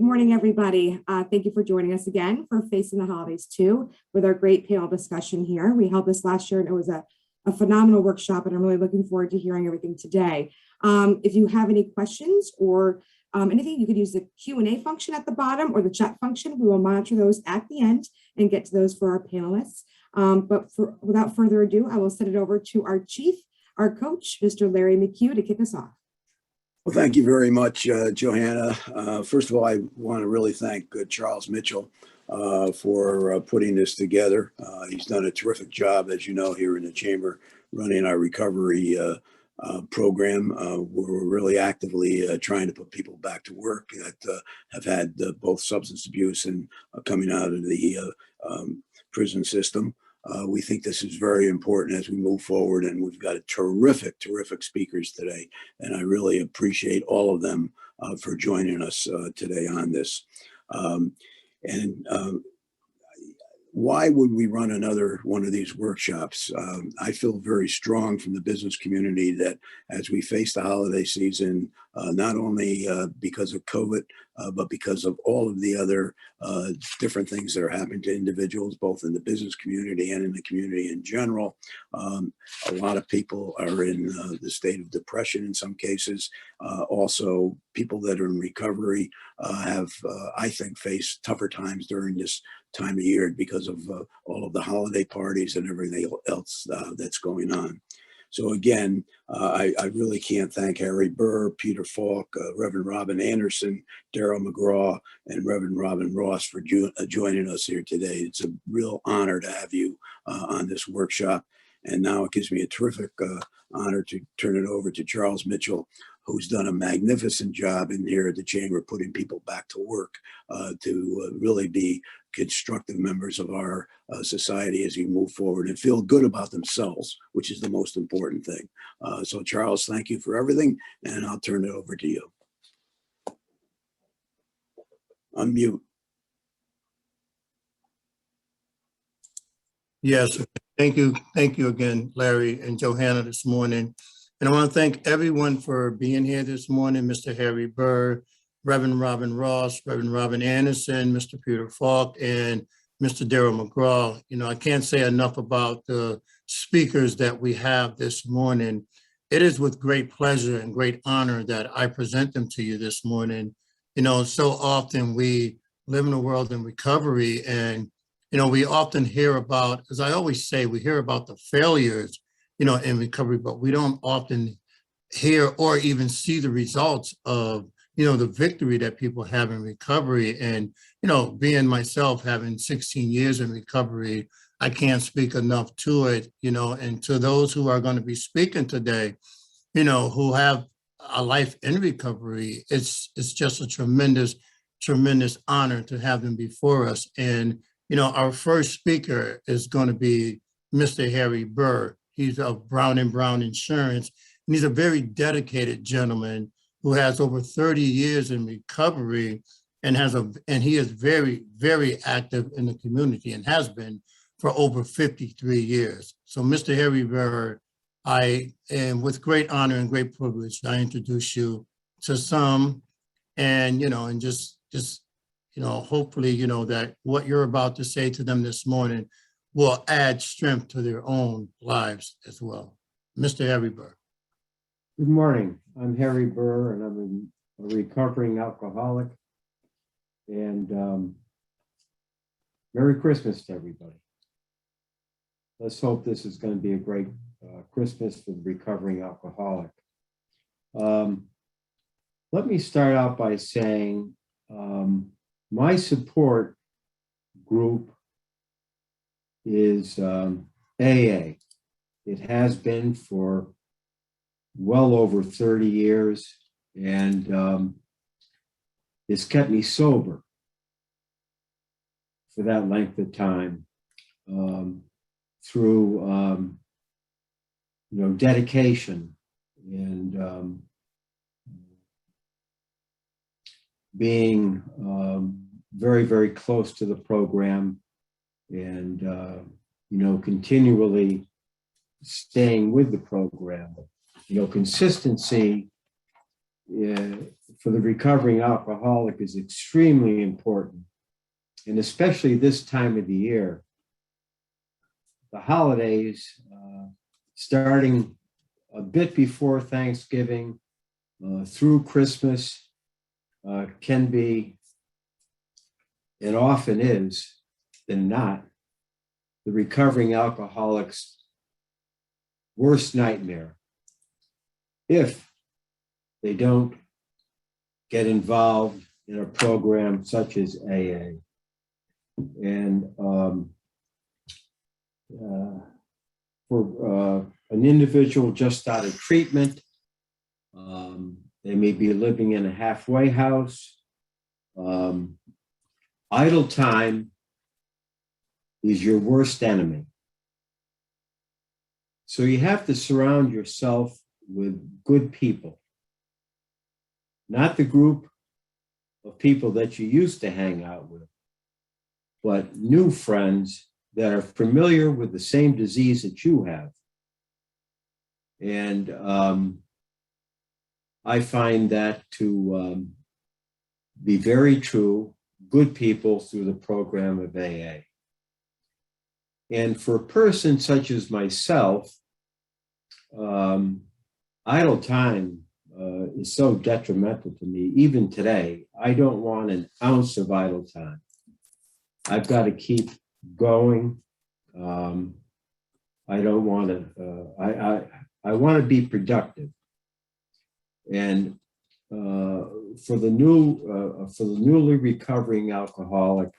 morning, everybody. Thank you for joining us again for Facing the Holidays 2 with our great panel discussion here. We held this last year and it was a phenomenal workshop, and I'm really looking forward to hearing everything today. If you have any questions or anything, you could use the Q&A function at the bottom or the chat function. We will monitor those at the end and get to those for our panelists. Without further ado, I will send it over to our coach, Mr. Larry McHugh, to kick us off. Well, thank you very much, Johanna. First of all, I want to really thank Charles Mitchell for putting this together. He's done a terrific job, as you know, here in the Chamber, running our recovery program. We're really actively trying to put people back to work that have had both substance abuse and coming out of the prison system. We think this is very important as we move forward, and we've got a terrific speakers today, and I really appreciate all of them for joining us today on this. Why would we run another one of these workshops? I feel very strong from the business community that as we face the holiday season, not only because of COVID, but because of all of the other different things that are happening to individuals, both in the business community and in the community in general. A lot of people are in the state of depression in some cases. Also, people that are in recovery have, I think, faced tougher times during this time of year because of all of the holiday parties and everything else that's going on. So again, I really can't thank Harry Burke, Peter Falk, Reverend Robin Anderson, Daryl Mcgraw, and Reverend Robin Ross for joining us here today. It's a real honor to have you on this workshop. And now it gives me a terrific honor to turn it over to Charles Mitchell, who's done a magnificent job in here at the Chamber, putting people back to work to really be constructive members of our society as we move forward and feel good about themselves, which is the most important thing. So Charles, thank you for everything, and I'll turn it over to you. Unmute. Yes, thank you again, Larry and Johanna, this morning. And I want to thank everyone for being here this morning, Mr. Harry Burke, Reverend Robin Ross, Reverend Robin Anderson, Mr. Peter Falk, and Mr. Daryl Mcgraw. You know, I can't say enough about the speakers that we have this morning. It is with great pleasure and great honor that I present them to you this morning. You know, so often we live in a world in recovery, and, you know, we often hear about, as I always say, we hear about the failures, you know, in recovery, but we don't often hear or even see the results of, you know, the victory that people have in recovery. And, you know, being myself, having 16 years in recovery, I can't speak enough to it, you know, and to those who are going to be speaking today, you know, who have a life in recovery, it's just a tremendous honor to have them before us. And, you know, our first speaker is going to be Mr. Harry Burke. He's of Brown & Brown Insurance, and he's a very dedicated gentleman who has over 30 years in recovery and he is very, very active in the community and has been for over 53 years. So Mr. Harry Burke, I am with great honor and great privilege, I introduce you to some, and, you know, and just, you know, hopefully, you know, that what you're about to say to them this morning will add strength to their own lives as well. Mr. Harry Burke. Good morning. I'm Harry Burke, and I'm a recovering alcoholic. And Merry Christmas to everybody. Let's hope this is going to be a great Christmas for the recovering alcoholic. Let me start out by saying my support group is AA. It has been for well over 30 years, and it's kept me sober for that length of time through you know, dedication and being very, very close to the program, and you know, continually staying with the program. You know, consistency for the recovering alcoholic is extremely important. And especially this time of the year, the holidays, starting a bit before Thanksgiving through Christmas, can be, and often is, than not, the recovering alcoholic's worst nightmare if they don't get involved in a program such as AA. And for an individual just out of treatment, they may be living in a halfway house. Idle time is your worst enemy. So you have to surround yourself with good people, not the group of people that you used to hang out with, but new friends that are familiar with the same disease that you have. And I find that to be very true, good people through the program of AA. And for a person such as myself, idle time is so detrimental to me. Even today, I don't want an ounce of idle time. I've got to keep going. I don't want to, I want to be productive. And for the newly recovering alcoholic,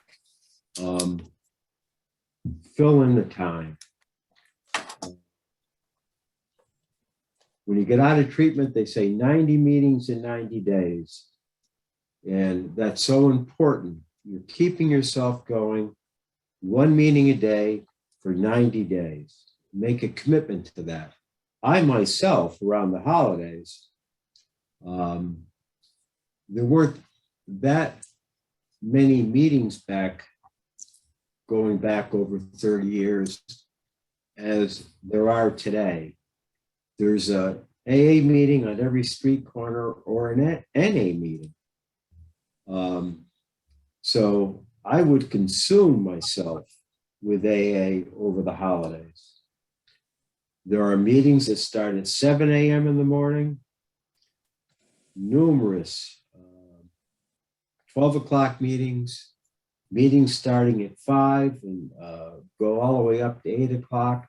fill in the time. When you get out of treatment, they say 90 meetings in 90 days. And that's so important. You're keeping yourself going, one meeting a day for 90 days. Make a commitment to that. I myself, around the holidays, there weren't that many meetings going back over 30 years as there are today. There's a AA meeting on every street corner or an NA meeting. So I would consume myself with AA over the holidays. There are meetings that start at 7 a.m. in the morning, numerous 12 o'clock meetings starting at 5 and go all the way up to 8 o'clock.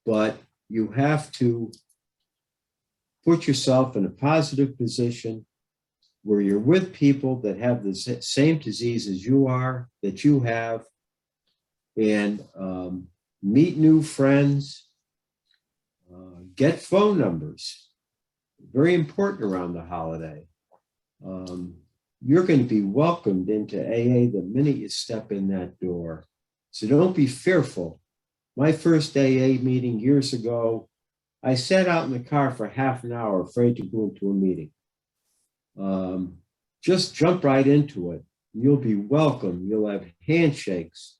But you have to put yourself in a positive position where you're with people that have the same disease as you are, that you have, and meet new friends, get phone numbers. Very important around the holiday. You're going to be welcomed into AA the minute you step in that door. So don't be fearful. My first AA meeting years ago, I sat out in the car for half an hour afraid to go into a meeting. Just jump right into it. You'll be welcome. You'll have handshakes.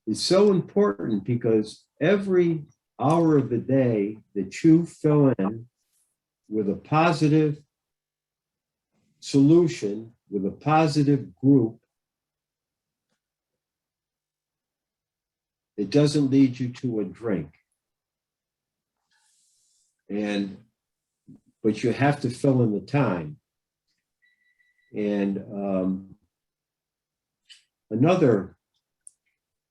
It's so important because every hour of the day that you fill in with a positive solution, with a positive group, it doesn't lead you to a drink. But you have to fill in the time. And there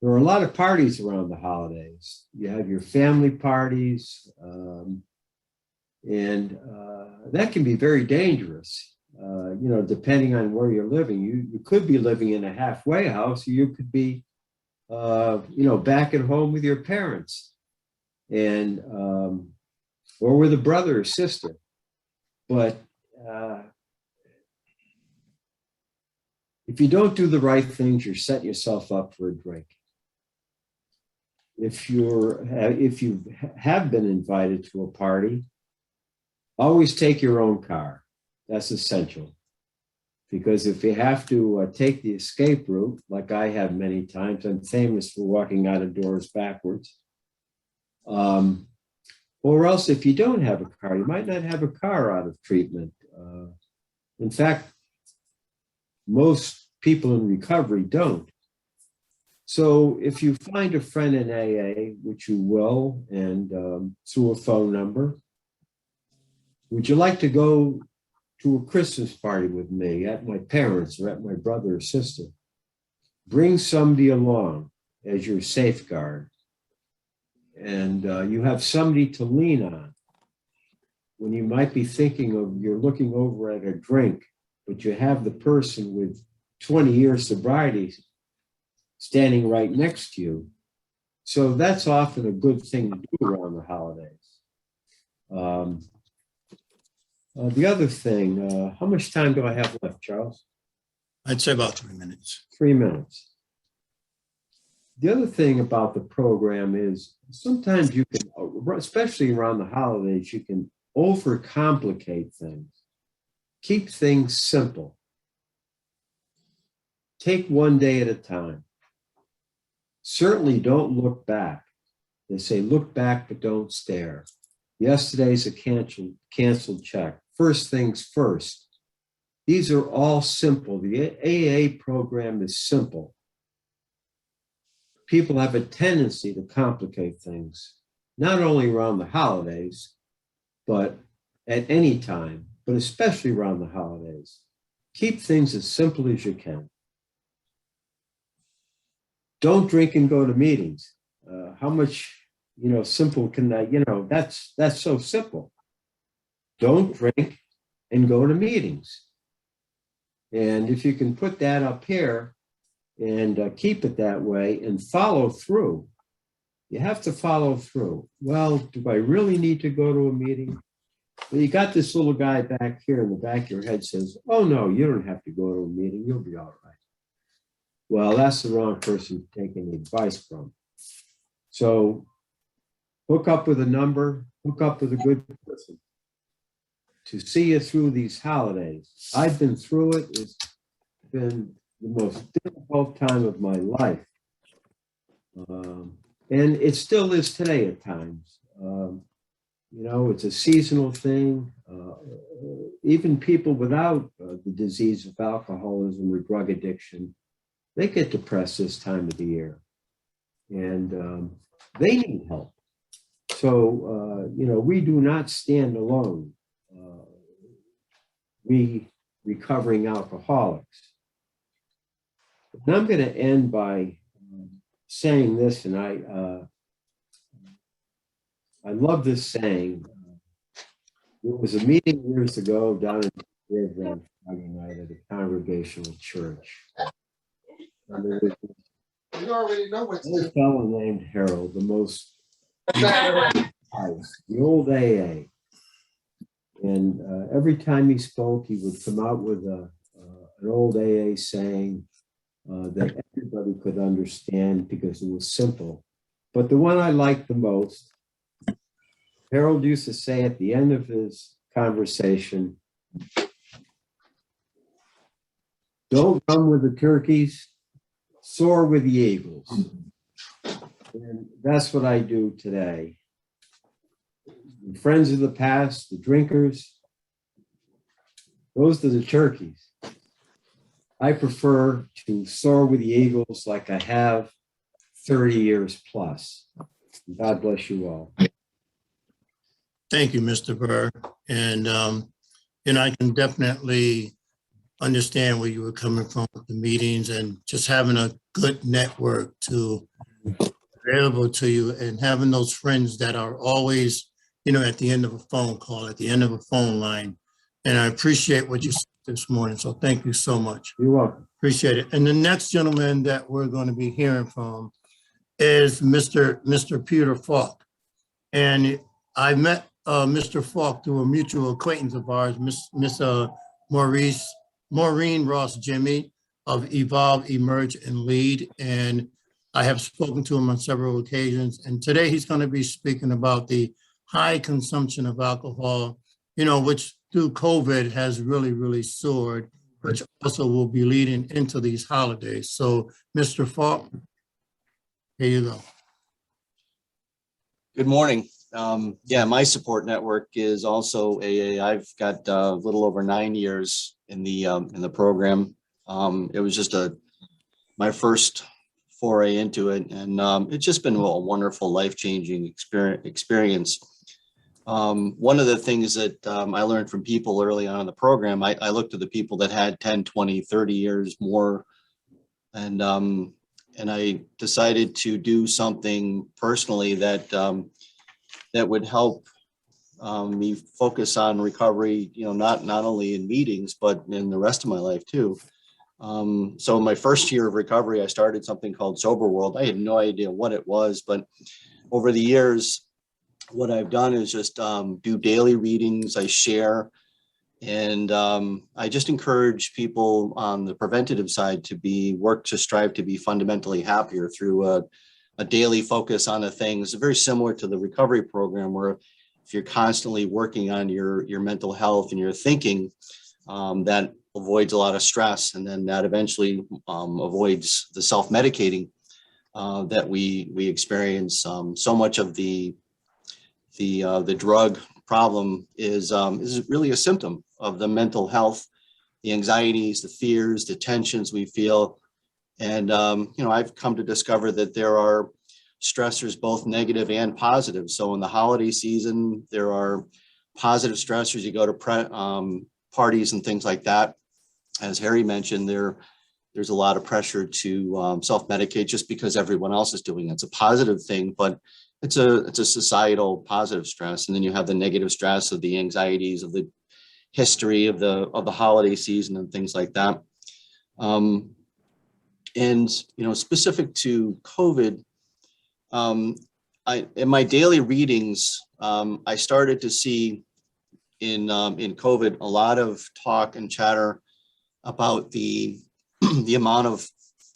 are a lot of parties around the holidays. You have your family parties, and that can be very dangerous. Depending on where you're living, you could be living in a halfway house, or you could be, back at home with your parents, and or with a brother or sister. But if you don't do the right things, you're setting yourself up for a drink. If you have been invited to a party, always take your own car. That's essential. Because if you have to take the escape route, like I have many times, I'm famous for walking out of doors backwards. Or else if you don't have a car, you might not have a car out of treatment. In fact, most people in recovery don't. So if you find a friend in AA, which you will, and through a phone number, would you like to go to a Christmas party with me at my parents' or at my brother or sister? Bring somebody along as your safeguard. And you have somebody to lean on when you might be thinking of, you're looking over at a drink, but you have the person with 20 years sobriety standing right next to you. So that's often a good thing to do around the holidays. The other thing, how much time do I have left, Charles? I'd say about 3 minutes. 3 minutes. The other thing about the program is sometimes you can, especially around the holidays, you can overcomplicate things. Keep things simple. Take one day at a time. Certainly don't look back. They say look back, but don't stare. Yesterday's a canceled check. First things first. These are all simple. The AA program is simple. People have a tendency to complicate things, not only around the holidays, but at any time, but especially around the holidays. Keep things as simple as you can. Don't drink and go to meetings. How much, simple can that, that's so simple. Don't drink and go to meetings. And if you can put that up here and keep it that way and follow through, you have to follow through. Well, do I really need to go to a meeting? Well, you got this little guy back here in the back of your head says, oh no, you don't have to go to a meeting. You'll be all right. Well, that's the wrong person to take any advice from. So hook up with a number, hook up with a good person to see you through these holidays. I've been through it. It's been the most difficult time of my life. And it still is today at times. It's a seasonal thing. Even people without the disease of alcoholism or drug addiction, they get depressed this time of the year. And they need help. So, we do not stand alone. We recovering alcoholics. And I'm going to end by saying this, and I love this saying. There was a meeting years ago down in Reverend Friday night at a congregational church. And there was You already know what's a fellow named Harold, the old AA. And every time he spoke, he would come out with an old AA saying that everybody could understand because it was simple. But the one I liked the most, Harold used to say at the end of his conversation, don't run with the turkeys, soar with the eagles. And that's what I do today. The friends of the past, the drinkers, those are the turkeys. I prefer to soar with the eagles like I have 30 years plus. God bless you all. Thank you, Mr. Burr. And I can definitely understand where you were coming from with the meetings and just having a good network to available to you and having those friends that are always, at the end of a phone call, at the end of a phone line. And I appreciate what you said this morning. So thank you so much. You're welcome. Appreciate it. And the next gentleman that we're going to be hearing from is Mr. Peter Falk. And I met Mr. Falk through a mutual acquaintance of ours, Miss Maureen Ross Jimmy of Evolve, Emerge, and Lead. And I have spoken to him on several occasions. And today he's going to be speaking about the high consumption of alcohol, which through COVID has really, really soared, which also will be leading into these holidays. So, Mr. Falk, here you go. Good morning. Yeah, my support network is also AA. I've got a little over 9 years in the program. It was just my first foray into it, and it's just been a wonderful, life-changing experience. One of the things that I learned from people early on in the program, I looked at the people that had 10, 20, 30 years more, and I decided to do something personally that that would help me focus on recovery, not only in meetings, but in the rest of my life too. So in my first year of recovery, I started something called Sober World. I had no idea what it was, but over the years, what I've done is just do daily readings. I share, and I just encourage people on the preventative side to strive to be fundamentally happier through a daily focus on the things very similar to the recovery program, where if you're constantly working on your mental health and your thinking, that avoids a lot of stress, and then that eventually avoids the self-medicating that we experience. So much of the drug problem is really a symptom of the mental health, the anxieties, the fears, the tensions we feel. And, I've come to discover that there are stressors, both negative and positive. So in the holiday season, there are positive stressors. You go to parties and things like that. As Harry mentioned, there's a lot of pressure to self-medicate just because everyone else is doing it. It's a positive thing, but it's a societal positive stress. And then you have the negative stress of the anxieties of the history of the holiday season and things like that. And specific to COVID, in my daily readings, I started to see in COVID a lot of talk and chatter about the amount of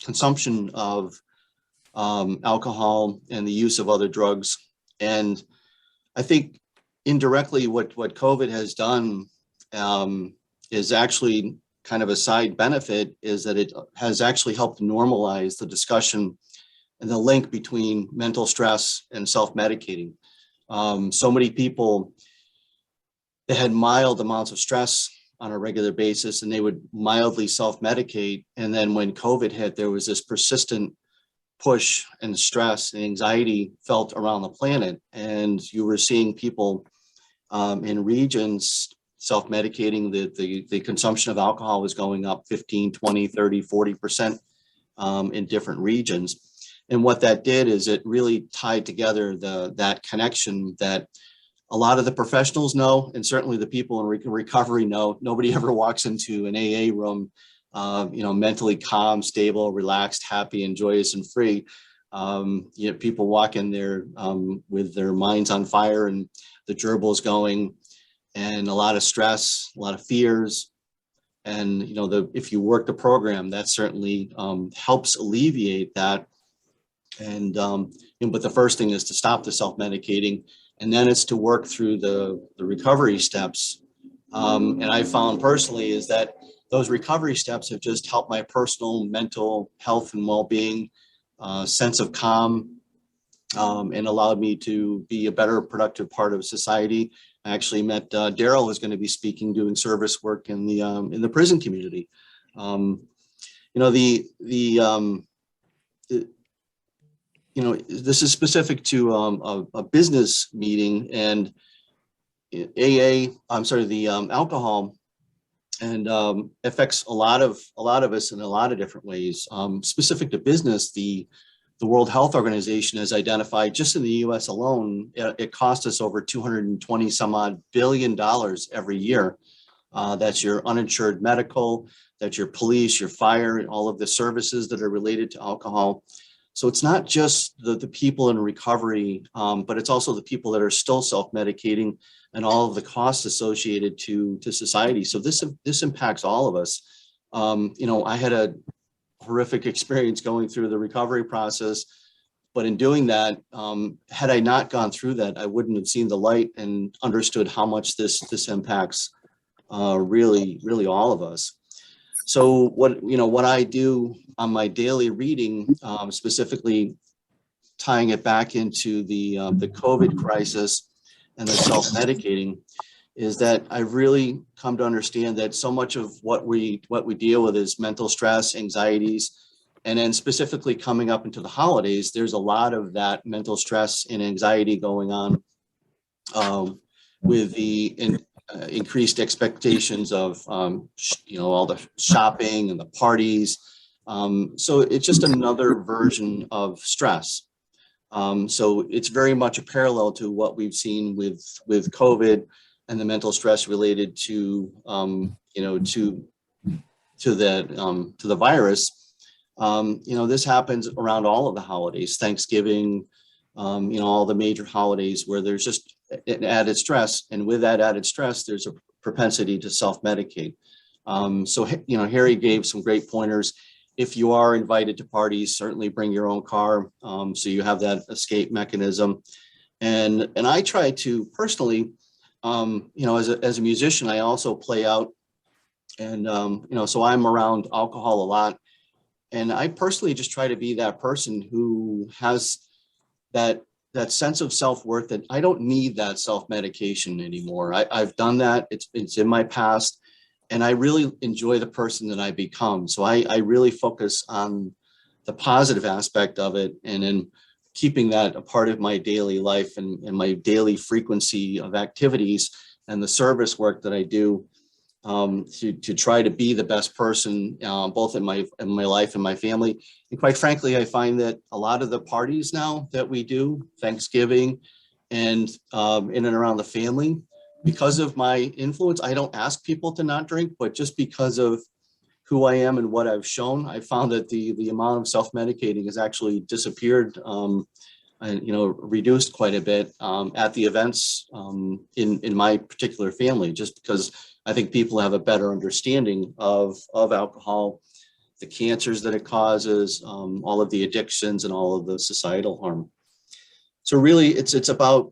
consumption of alcohol and the use of other drugs. And I think indirectly what COVID has done is actually kind of a side benefit, is that it has actually helped normalize the discussion and the link between mental stress and self-medicating. So many people that had mild amounts of stress on a regular basis, and they would mildly self-medicate. And then when COVID hit, there was this persistent push and stress and anxiety felt around the planet. And you were seeing people in regions self-medicating. The consumption of alcohol was going up 15, 20, 30, 40% in different regions. And what that did is it really tied together that connection that a lot of the professionals know, and certainly the people in recovery know. Nobody ever walks into an AA room, mentally calm, stable, relaxed, happy, and joyous and free. People walk in there with their minds on fire and the gerbils going, and a lot of stress, a lot of fears. And if you work the program, that certainly helps alleviate that. And but the first thing is to stop the self-medicating, and then it's to work through the recovery steps. And I found personally is that those recovery steps have just helped my personal mental health and well-being, sense of calm, and allowed me to be a better productive part of society. I actually met Daryl, who's going to be speaking, doing service work in the prison community. This is specific to a business meeting, and alcohol and affects a lot of us in a lot of different ways. Specific to business, the World Health Organization has identified, just in the US alone, it costs us over 220 some odd billion dollars every year. That's your uninsured medical, that's your police, your fire, all of the services that are related to alcohol. So it's not just the people in recovery, but it's also the people that are still self-medicating and all of the costs associated to society. So this impacts all of us. I had a horrific experience going through the recovery process, but in doing that, had I not gone through that, I wouldn't have seen the light and understood how much this impacts really, really all of us. So what I do on my daily reading, specifically tying it back into the COVID crisis, and the self-medicating is that I've really come to understand that so much of what we deal with is mental stress, anxieties, and then specifically coming up into the holidays, there's a lot of that mental stress and anxiety going on with the increased expectations of, all the shopping and the parties. So it's just another version of stress. So it's very much a parallel to what we've seen with COVID and the mental stress related to, to the virus. This happens around all of the holidays, Thanksgiving, all the major holidays where there's just an added stress. And with that added stress, there's a propensity to self-medicate. So Harry gave some great pointers. If you are invited to parties, certainly bring your own car, so you have that escape mechanism. And I try to personally, as a musician, I also play out, and so I'm around alcohol a lot. And I personally just try to be that person who has that sense of self-worth, that I don't need that self-medication anymore. I've done that. It's in my past, and I really enjoy the person that I become. So I really focus on the positive aspect of it, and then keeping that a part of my daily life and my daily frequency of activities and the service work that I do, to try to be the best person, both in my life and my family. And quite frankly, I find that a lot of the parties now that we do, Thanksgiving and in and around the family, because of my influence, I don't ask people to not drink, but just because of who I am and what I've shown, I found that the amount of self-medicating has actually disappeared, and reduced quite a bit at the events in my particular family, just because I think people have a better understanding of alcohol, the cancers that it causes, all of the addictions and all of the societal harm. So really it's about,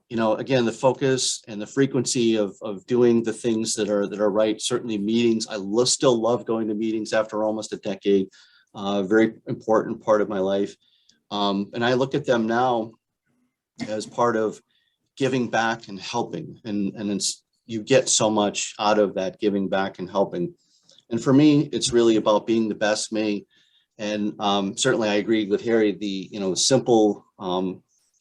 again, the focus and the frequency of doing the things that are right. Certainly meetings. I still love going to meetings after almost a decade. Very important part of my life. And I look at them now as part of giving back and helping. And you get so much out of that giving back and helping. And for me, it's really about being the best me. And certainly I agree with Harry, the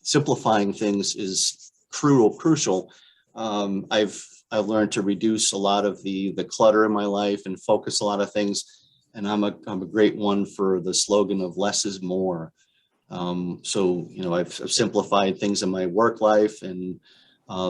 simplifying things is crucial. I've learned to reduce a lot of the clutter in my life and focus a lot of things. And I'm a great one for the slogan of less is more. So I've simplified things in my work life, and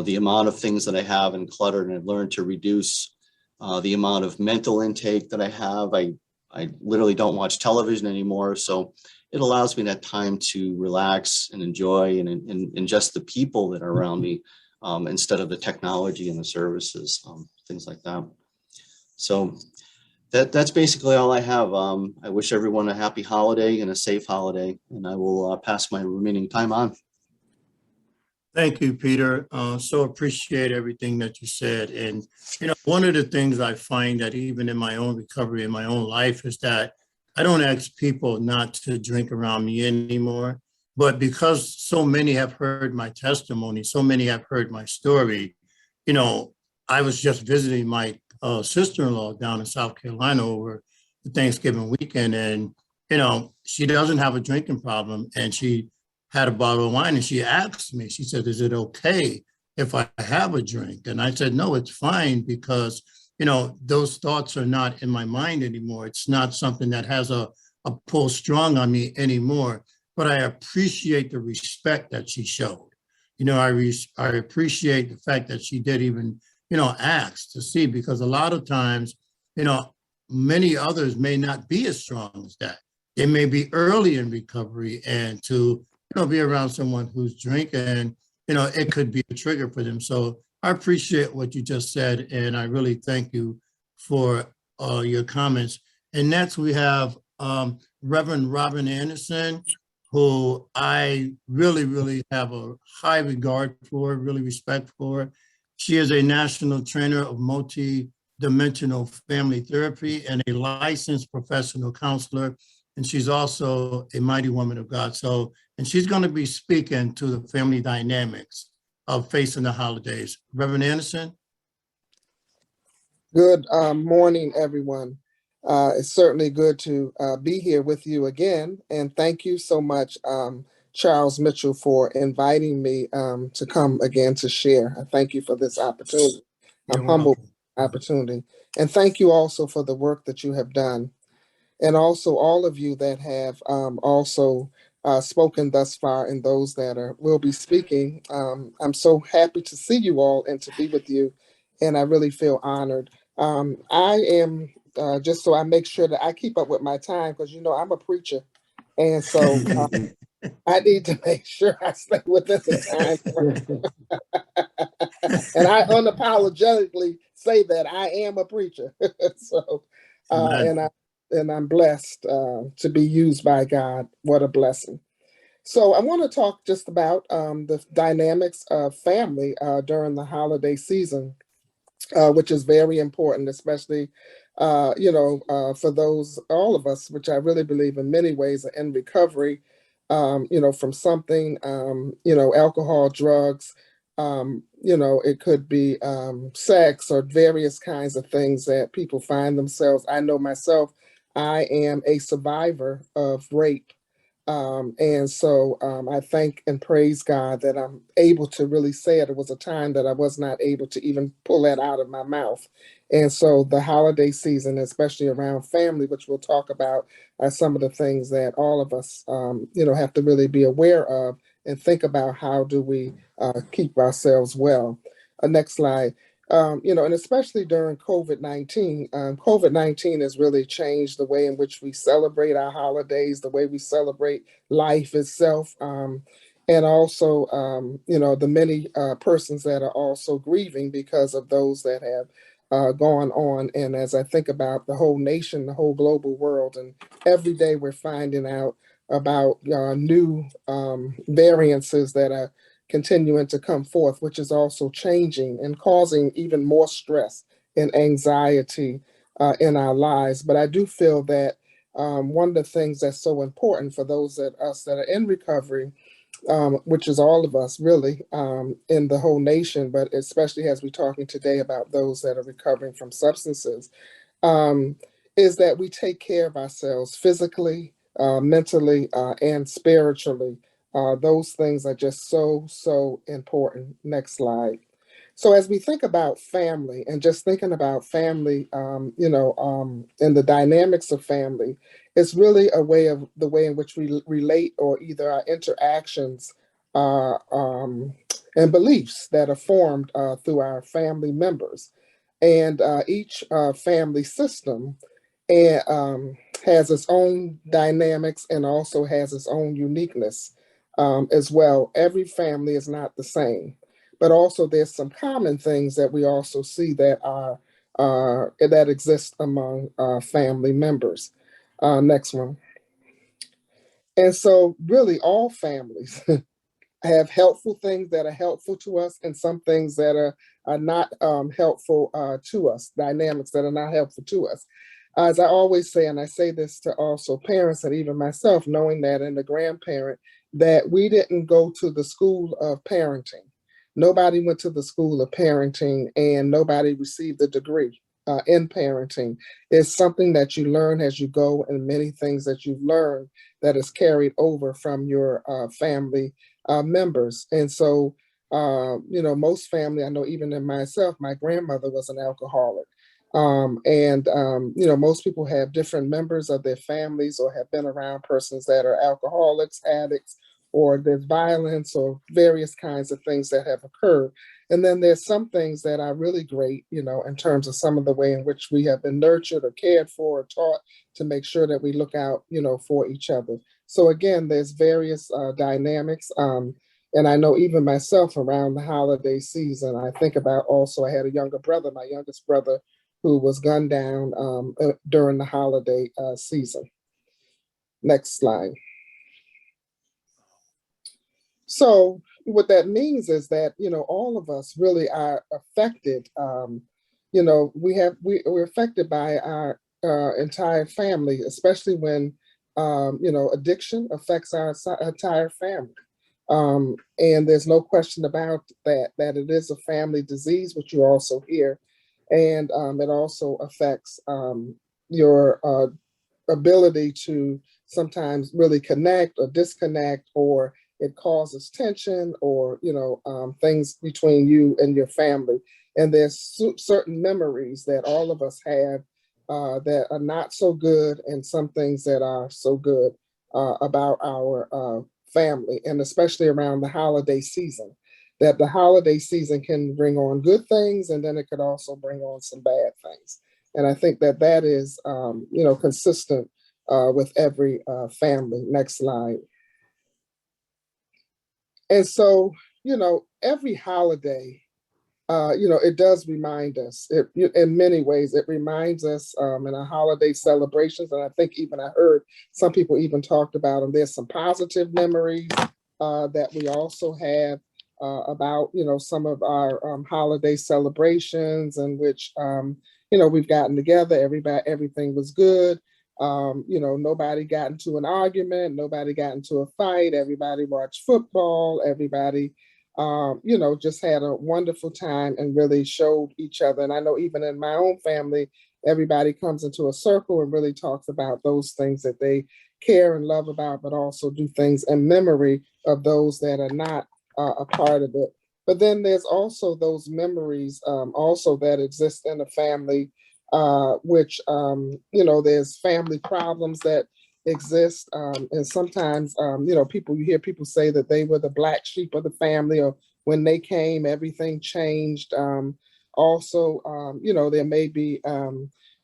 the amount of things that I have and cluttered, and I've learned to reduce the amount of mental intake that I have. I literally don't watch television anymore. So it allows me that time to relax and enjoy and just the people that are around me, instead of the technology and the services, things like that. So that's basically all I have. I wish everyone a happy holiday and a safe holiday, and I will pass my remaining time on. Thank you, Peter. So appreciate everything that you said. And, one of the things I find that even in my own recovery, in my own life, is that I don't ask people not to drink around me anymore. But because so many have heard my testimony, so many have heard my story, I was just visiting my sister-in-law down in South Carolina over the Thanksgiving weekend. And, she doesn't have a drinking problem. And she had a bottle of wine, and she asked me, she said, "Is it okay if I have a drink?" And I said, "No, it's fine, because, those thoughts are not in my mind anymore. It's not something that has a pull strong on me anymore." But I appreciate the respect that she showed. I appreciate the fact that she did even, ask to see, because a lot of times, many others may not be as strong as that. They may be early in recovery, and to be around someone who's drinking, it could be a trigger for them. So I appreciate what you just said, and I really thank you for your comments. And next we have Reverend Robin Anderson, who I really, really have a high regard for, really respect for. She is a national trainer of multi-dimensional family therapy and a licensed professional counselor. And she's also a mighty woman of God. And she's going to be speaking to the family dynamics of facing the holidays. Reverend Anderson? Good morning, everyone. It's certainly good to be here with you again. And thank you so much, Charles Mitchell, for inviting me to come again to share. I thank you for this opportunity. I'm You're humbled welcome. for the opportunity. And thank you also for the work that you have done. And also all of you that have also spoken thus far and those that will be speaking. I'm so happy to see you all and to be with you. And I really feel honored. I am, just so I make sure that I keep up with my time, because, I'm a preacher. And so I need to make sure I stay within the time frame. And I unapologetically say that I am a preacher. So, Amen. and I'm blessed to be used by God. What a blessing. So I want to talk just about the dynamics of family during the holiday season, which is very important, especially, for all of us, which I really believe in many ways are in recovery, from something, alcohol, drugs, it could be sex or various kinds of things that people find themselves. I know myself, I am a survivor of rape. And so I thank and praise God that I'm able to really say it. It was a time that I was not able to even pull that out of my mouth. And so the holiday season, especially around family, which we'll talk about, are some of the things that all of us, have to really be aware of and think about how do we keep ourselves well. Next slide. And especially during COVID-19, COVID-19 has really changed the way in which we celebrate our holidays, the way we celebrate life itself, and also, the many persons that are also grieving because of those that have gone on. And as I think about the whole nation, the whole global world, and every day we're finding out about new variances that are continuing to come forth, which is also changing and causing even more stress and anxiety in our lives. But I do feel that one of the things that's so important for those that us that are in recovery, which is all of us really in the whole nation, but especially as we're talking today about those that are recovering from substances, um, is that we take care of ourselves physically, mentally, and spiritually. Those things are just so, so important. Next slide. So as we think about family and just thinking about family, and the dynamics of family, it's really a way of the way in which we relate or either our interactions and beliefs that are formed through our family members. And each family system has its own dynamics and also has its own uniqueness as well. Every family is not the same, but also there's some common things that we also see that are that exist among family members. Next one. And so really all families have helpful things that are helpful to us and some things that are not helpful to us, dynamics that are not helpful to us. As I always say, and I say this to also parents and even myself, knowing that and the grandparent, that we didn't go to the school of parenting. Nobody went to the school of parenting and nobody received a degree in parenting. It's something that you learn as you go, and many things that you've learned that is carried over from your family members. And so, most family, I know even in myself, my grandmother was an alcoholic. Most people have different members of their families or have been around persons that are alcoholics, addicts, or there's violence or various kinds of things that have occurred. And then there's some things that are really great, in terms of some of the way in which we have been nurtured or cared for or taught to make sure that we look out, for each other. So again, there's various dynamics. And I know even myself around the holiday season, I think about also, I had a younger brother, my youngest brother, who was gunned down during the holiday season. Next slide. So what that means is that, all of us really are affected. We're affected by our entire family, especially when, addiction affects our entire family. And there's no question about that it is a family disease, which you also hear. And it also affects your ability to sometimes really connect or disconnect, or it causes tension or, things between you and your family. And there's certain memories that all of us have that are not so good, and some things that are so good about our family, and especially around the holiday season. That the holiday season can bring on good things, and then it could also bring on some bad things. And I think that is, consistent with every family. Next slide. And so, every holiday, it does remind us. In many ways, it reminds us in our holiday celebrations. And I think even I heard some people even talked about them. There's some positive memories that we also have about, some of our holiday celebrations in which, we've gotten together, everything was good. Nobody got into an argument, nobody got into a fight, everybody watched football, everybody, just had a wonderful time and really showed each other. And I know even in my own family, everybody comes into a circle and really talks about those things that they care and love about, but also do things in memory of those that are not a part of it. But then there's also those memories also that exist in a family, which, there's family problems that exist. And sometimes, you hear people say that they were the black sheep of the family, or when they came, everything changed. Also, there may be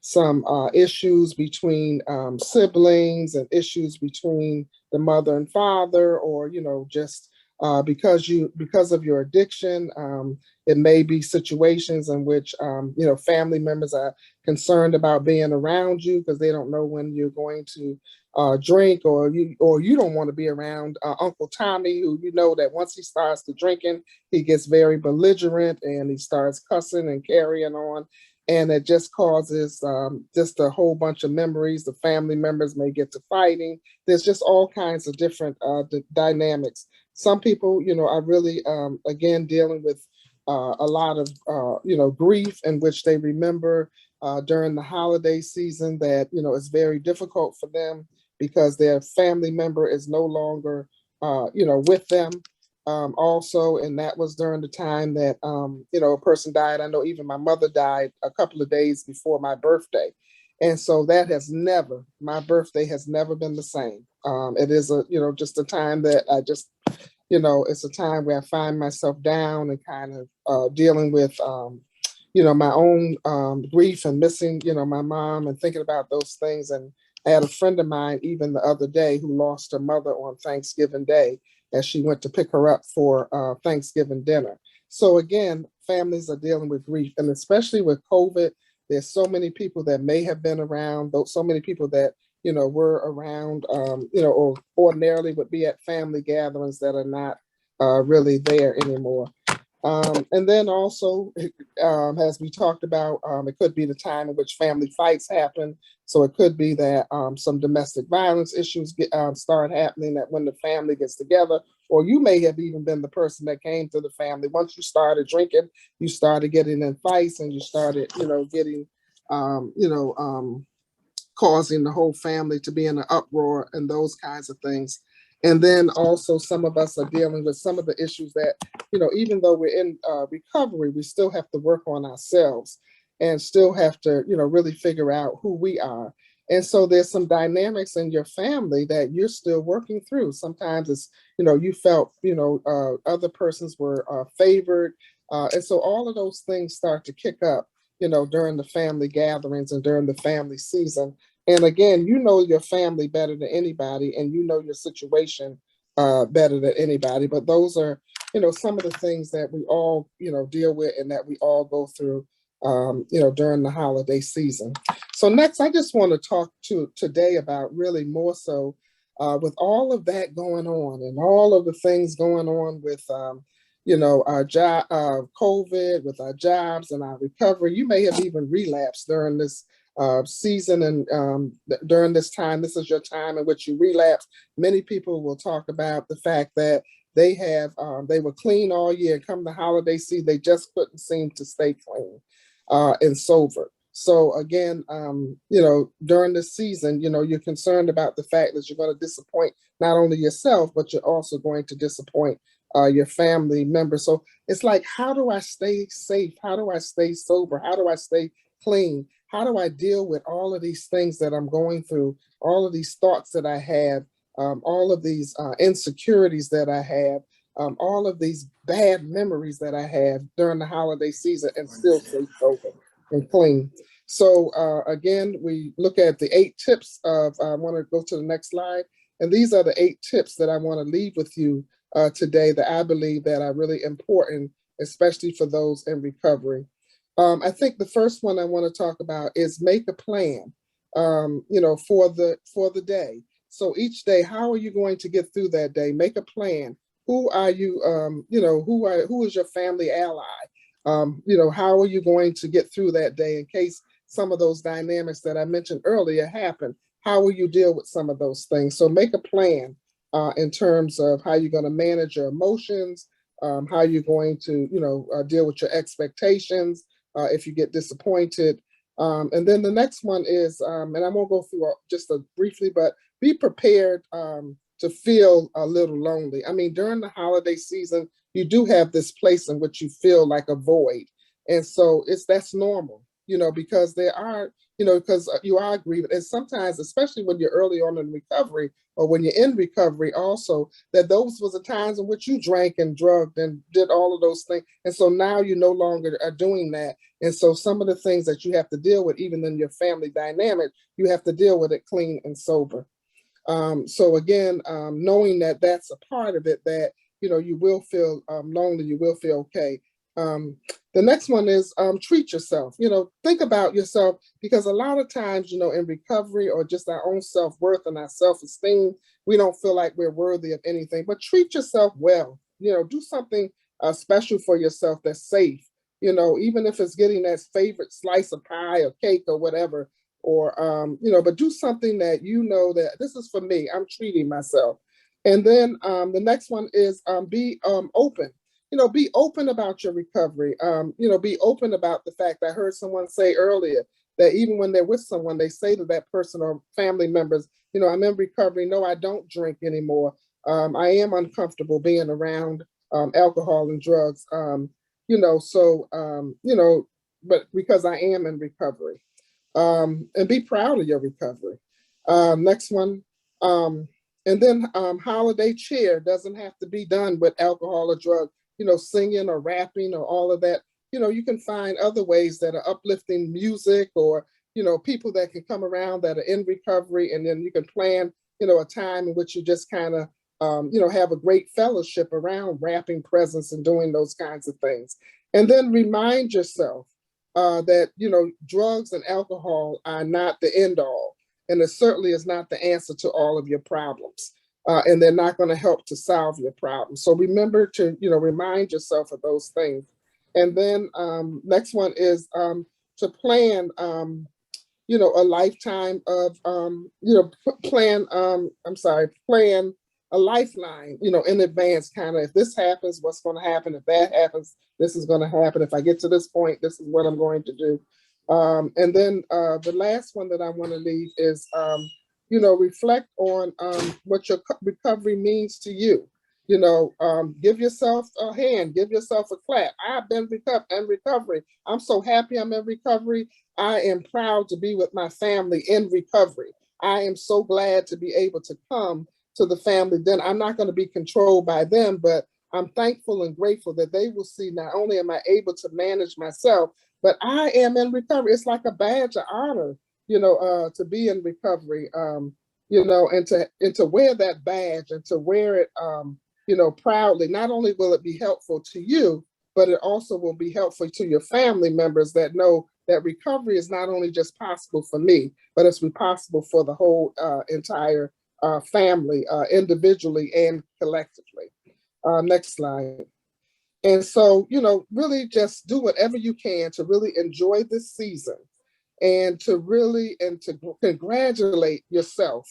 some issues between siblings, and issues between the mother and father, or, just because of your addiction. It may be situations in which, family members are concerned about being around you because they don't know when you're going to drink, or you don't want to be around Uncle Tommy, who that once he starts to drinking, he gets very belligerent and he starts cussing and carrying on. And it just causes just a whole bunch of memories. The family members may get to fighting. There's just all kinds of different dynamics. Some people, are really, again, dealing with a lot of, grief, in which they remember during the holiday season that, it's very difficult for them because their family member is no longer, with them. Also, and that was during the time that, a person died. I know even my mother died a couple of days before my birthday. And so my birthday has never been the same. It is just a time that I just, it's a time where I find myself down and kind of dealing with, my own grief and missing, my mom, and thinking about those things. And I had a friend of mine even the other day who lost her mother on Thanksgiving Day as she went to pick her up for Thanksgiving dinner. So again, families are dealing with grief, and especially with COVID, there's so many people that may have been around, so many people that, were around, or ordinarily would be at family gatherings that are not really there anymore. And then also, as we talked about, it could be the time in which family fights happen. So it could be that some domestic violence issues start happening that when the family gets together, or you may have even been the person that came to the family. Once you started drinking, you started getting in fights, and you started, getting, causing the whole family to be in an uproar and those kinds of things. And then also some of us are dealing with some of the issues that, even though we're in recovery, we still have to work on ourselves and still have to, really figure out who we are. And so there's some dynamics in your family that you're still working through. Sometimes it's, you felt, other persons were favored. And so all of those things start to kick up, during the family gatherings and during the family season. And again, your family better than anybody, and your situation better than anybody. But those are, some of the things that we all, deal with and that we all go through, during the holiday season. So next, I just want to talk today about really more so with all of that going on and all of the things going on with, our job, COVID, with our jobs and our recovery. You may have even relapsed during this season, and during this time, this is your time in which you relapse. Many people will talk about the fact that they were clean all year. Come the holiday season, they just couldn't seem to stay clean and sober. So again, during this season, you're concerned about the fact that you're going to disappoint not only yourself, but you're also going to disappoint your family members. So it's like, how do I stay safe? How do I stay sober? How do I stay clean? How do I deal with all of these things that I'm going through, all of these thoughts that I have, all of these insecurities that I have, all of these bad memories that I have during the holiday season, and still stay sober and clean? So again, we look at the 8 tips of, I want to go to the next slide. And these are the 8 tips that I want to leave with you today that I believe that are really important, especially for those in recovery. I think the first one I want to talk about is make a plan, for the day. So each day, how are you going to get through that day? Make a plan. Who are you? Who is your family ally? How are you going to get through that day in case some of those dynamics that I mentioned earlier happen? How will you deal with some of those things? So make a plan in terms of how you're going to manage your emotions, how you're going to, deal with your expectations if you get disappointed. And then the next one is, and I won't go through just briefly, but be prepared to feel a little lonely. I mean, during the holiday season, you do have this place in which you feel like a void. And so that's normal, because there are, because you are grieving. And sometimes, especially when you're early on in recovery, or when you're in recovery also, that those was the times in which you drank and drugged and did all of those things. And so now you no longer are doing that. And so some of the things that you have to deal with, even in your family dynamic, you have to deal with it clean and sober. So again, knowing that that's a part of it, that, you will feel lonely, you will feel okay. The next one is treat yourself. Think about yourself, because a lot of times, in recovery or just our own self-worth and our self-esteem, we don't feel like we're worthy of anything. But treat yourself well. Do something special for yourself that's safe. Even if it's getting that favorite slice of pie or cake or whatever, or but do something that that this is for me. I'm treating myself. And then the next one is be open. Be open about your recovery. Be open about the fact I heard someone say earlier that even when they're with someone, they say to that person or family members, I'm in recovery. No, I don't drink anymore. I am uncomfortable being around alcohol and drugs. But because I am in recovery. And be proud of your recovery. Next one. And then holiday cheer doesn't have to be done with alcohol or drugs, singing or rapping or all of that. You can find other ways that are uplifting music, or, people that can come around that are in recovery. And then you can plan, a time in which you just kind of, have a great fellowship around rapping presence and doing those kinds of things. And then remind yourself that, drugs and alcohol are not the end all. And it certainly is not the answer to all of your problems. And they're not going to help to solve your problems. So remember to, remind yourself of those things. And then next one is to plan, a lifetime of, plan a lifeline, in advance, kind of, if this happens, what's going to happen? If that happens, this is going to happen. If I get to this point, this is what I'm going to do. And then the last one that I want to leave is, reflect on what your recovery means to you. Give yourself a hand, give yourself a clap. I've been in recovery. I'm so happy I'm in recovery. I am proud to be with my family in recovery. I am so glad to be able to come to the family dinner. I'm not going to be controlled by them, but I'm thankful and grateful that they will see not only am I able to manage myself, but I am in recovery. It's like a badge of honor, to be in recovery, and to wear that badge and to wear it, proudly. Not only will it be helpful to you, but it also will be helpful to your family members that know that recovery is not only just possible for me, but it's possible for the whole entire family, individually and collectively. Next slide. And so, really just do whatever you can to really enjoy this season, and to congratulate yourself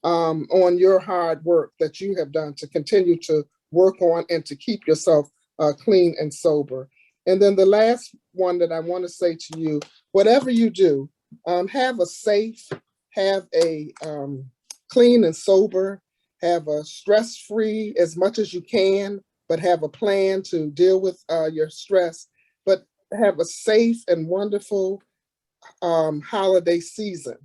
on your hard work that you have done to continue to work on and to keep yourself clean and sober. And then the last one that I want to say to you, whatever you do, have a safe, have a clean and sober, have a stress-free as much as you can, but have a plan to deal with your stress, but have a safe and wonderful holiday season.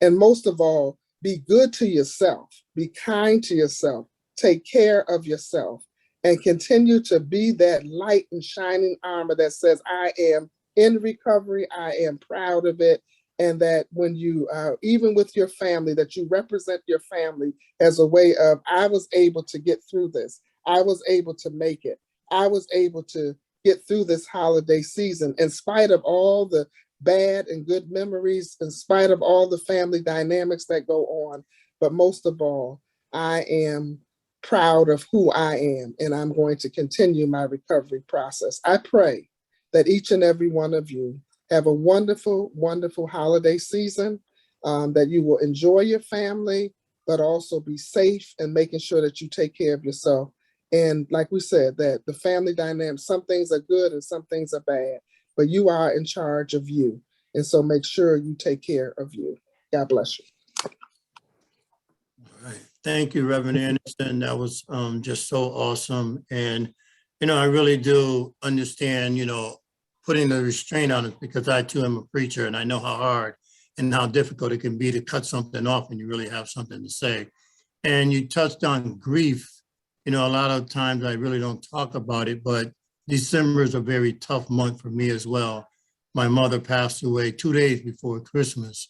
And most of all, be good to yourself, be kind to yourself, take care of yourself, and continue to be that light and shining armor that says, I am in recovery, I am proud of it. And that when you, even with your family, that you represent your family as a way of, I was able to get through this. I was able to make it. I was able to get through this holiday season in spite of all the bad and good memories, in spite of all the family dynamics that go on. But most of all, I am proud of who I am, and I'm going to continue my recovery process. I pray that each and every one of you have a wonderful, wonderful holiday season, that you will enjoy your family, but also be safe and making sure that you take care of yourself. And like we said, that the family dynamics, some things are good and some things are bad, but you are in charge of you. And so make sure you take care of you. God bless you. All right. Thank you, Reverend Anderson. That was just so awesome. And, I really do understand, putting the restraint on it, because I too am a preacher and I know how hard and how difficult it can be to cut something off when you really have something to say. And you touched on grief. A lot of times I really don't talk about it, but December is a very tough month for me as well. My mother passed away 2 days before Christmas,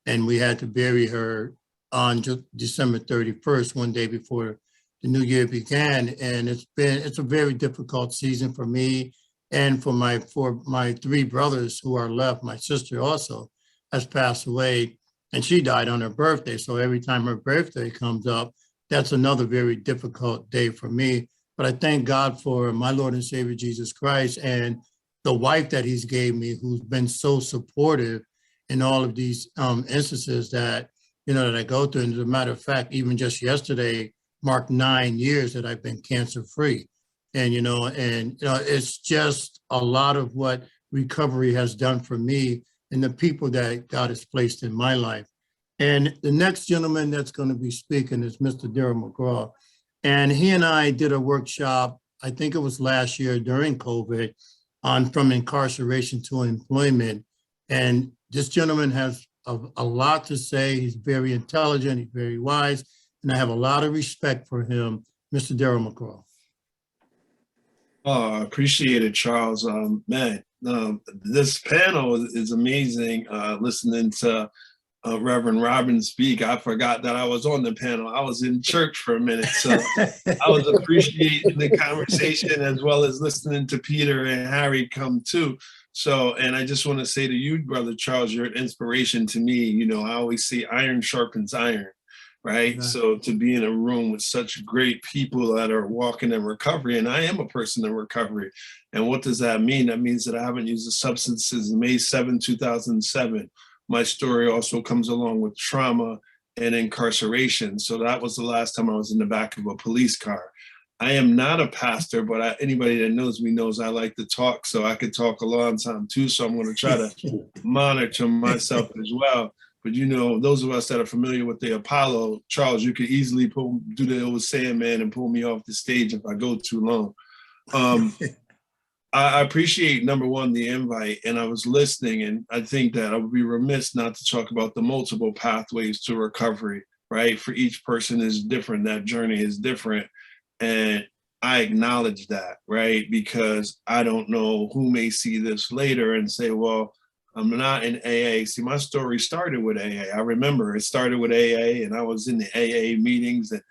and we had to bury her on December 31st, one day before the new year began. And it's a very difficult season for me and for my three brothers who are left. My sister also has passed away, and she died on her birthday. So every time her birthday comes up, that's another very difficult day for me. But I thank God for my Lord and Savior, Jesus Christ, and the wife that he's gave me, who's been so supportive in all of these instances that, that I go through. And as a matter of fact, even just yesterday marked 9 years that I've been cancer-free. And, it's just a lot of what recovery has done for me and the people that God has placed in my life. And the next gentleman that's going to be speaking is Mr. Daryl Mcgraw. And he and I did a workshop, I think it was last year during COVID, on from incarceration to employment. And this gentleman has a lot to say. He's very intelligent, he's very wise, and I have a lot of respect for him. Mr. Daryl Mcgraw. Oh, I appreciate it, Charles. This panel is amazing. Listening to Reverend Robin speak, I forgot that I was on the panel. I was in church for a minute, so I was appreciating the conversation as well as listening to Peter and Harry come too. So, and I just want to say to you, Brother Charles, you're an inspiration to me. I always say iron sharpens iron. Right. Yeah. So to be in a room with such great people that are walking in recovery, and I am a person in recovery. And what does that mean? That means that I haven't used the substances May 7, 2007. My story also comes along with trauma and incarceration. So that was the last time I was in the back of a police car. I am not a pastor, but anybody that knows me knows I like to talk. So I could talk a long time too. So I'm going to try to monitor myself as well. But those of us that are familiar with the Apollo, Charles, you could easily do the old Sandman and pull me off the stage if I go too long. I appreciate, number one, the invite, and I was listening, and I think that I would be remiss not to talk about the multiple pathways to recovery, right? For each person is different. That journey is different. And I acknowledge that, right? Because I don't know who may see this later and say, well, I'm not in AA. See, my story started with AA. I remember it started with AA, and I was in the AA meetings, and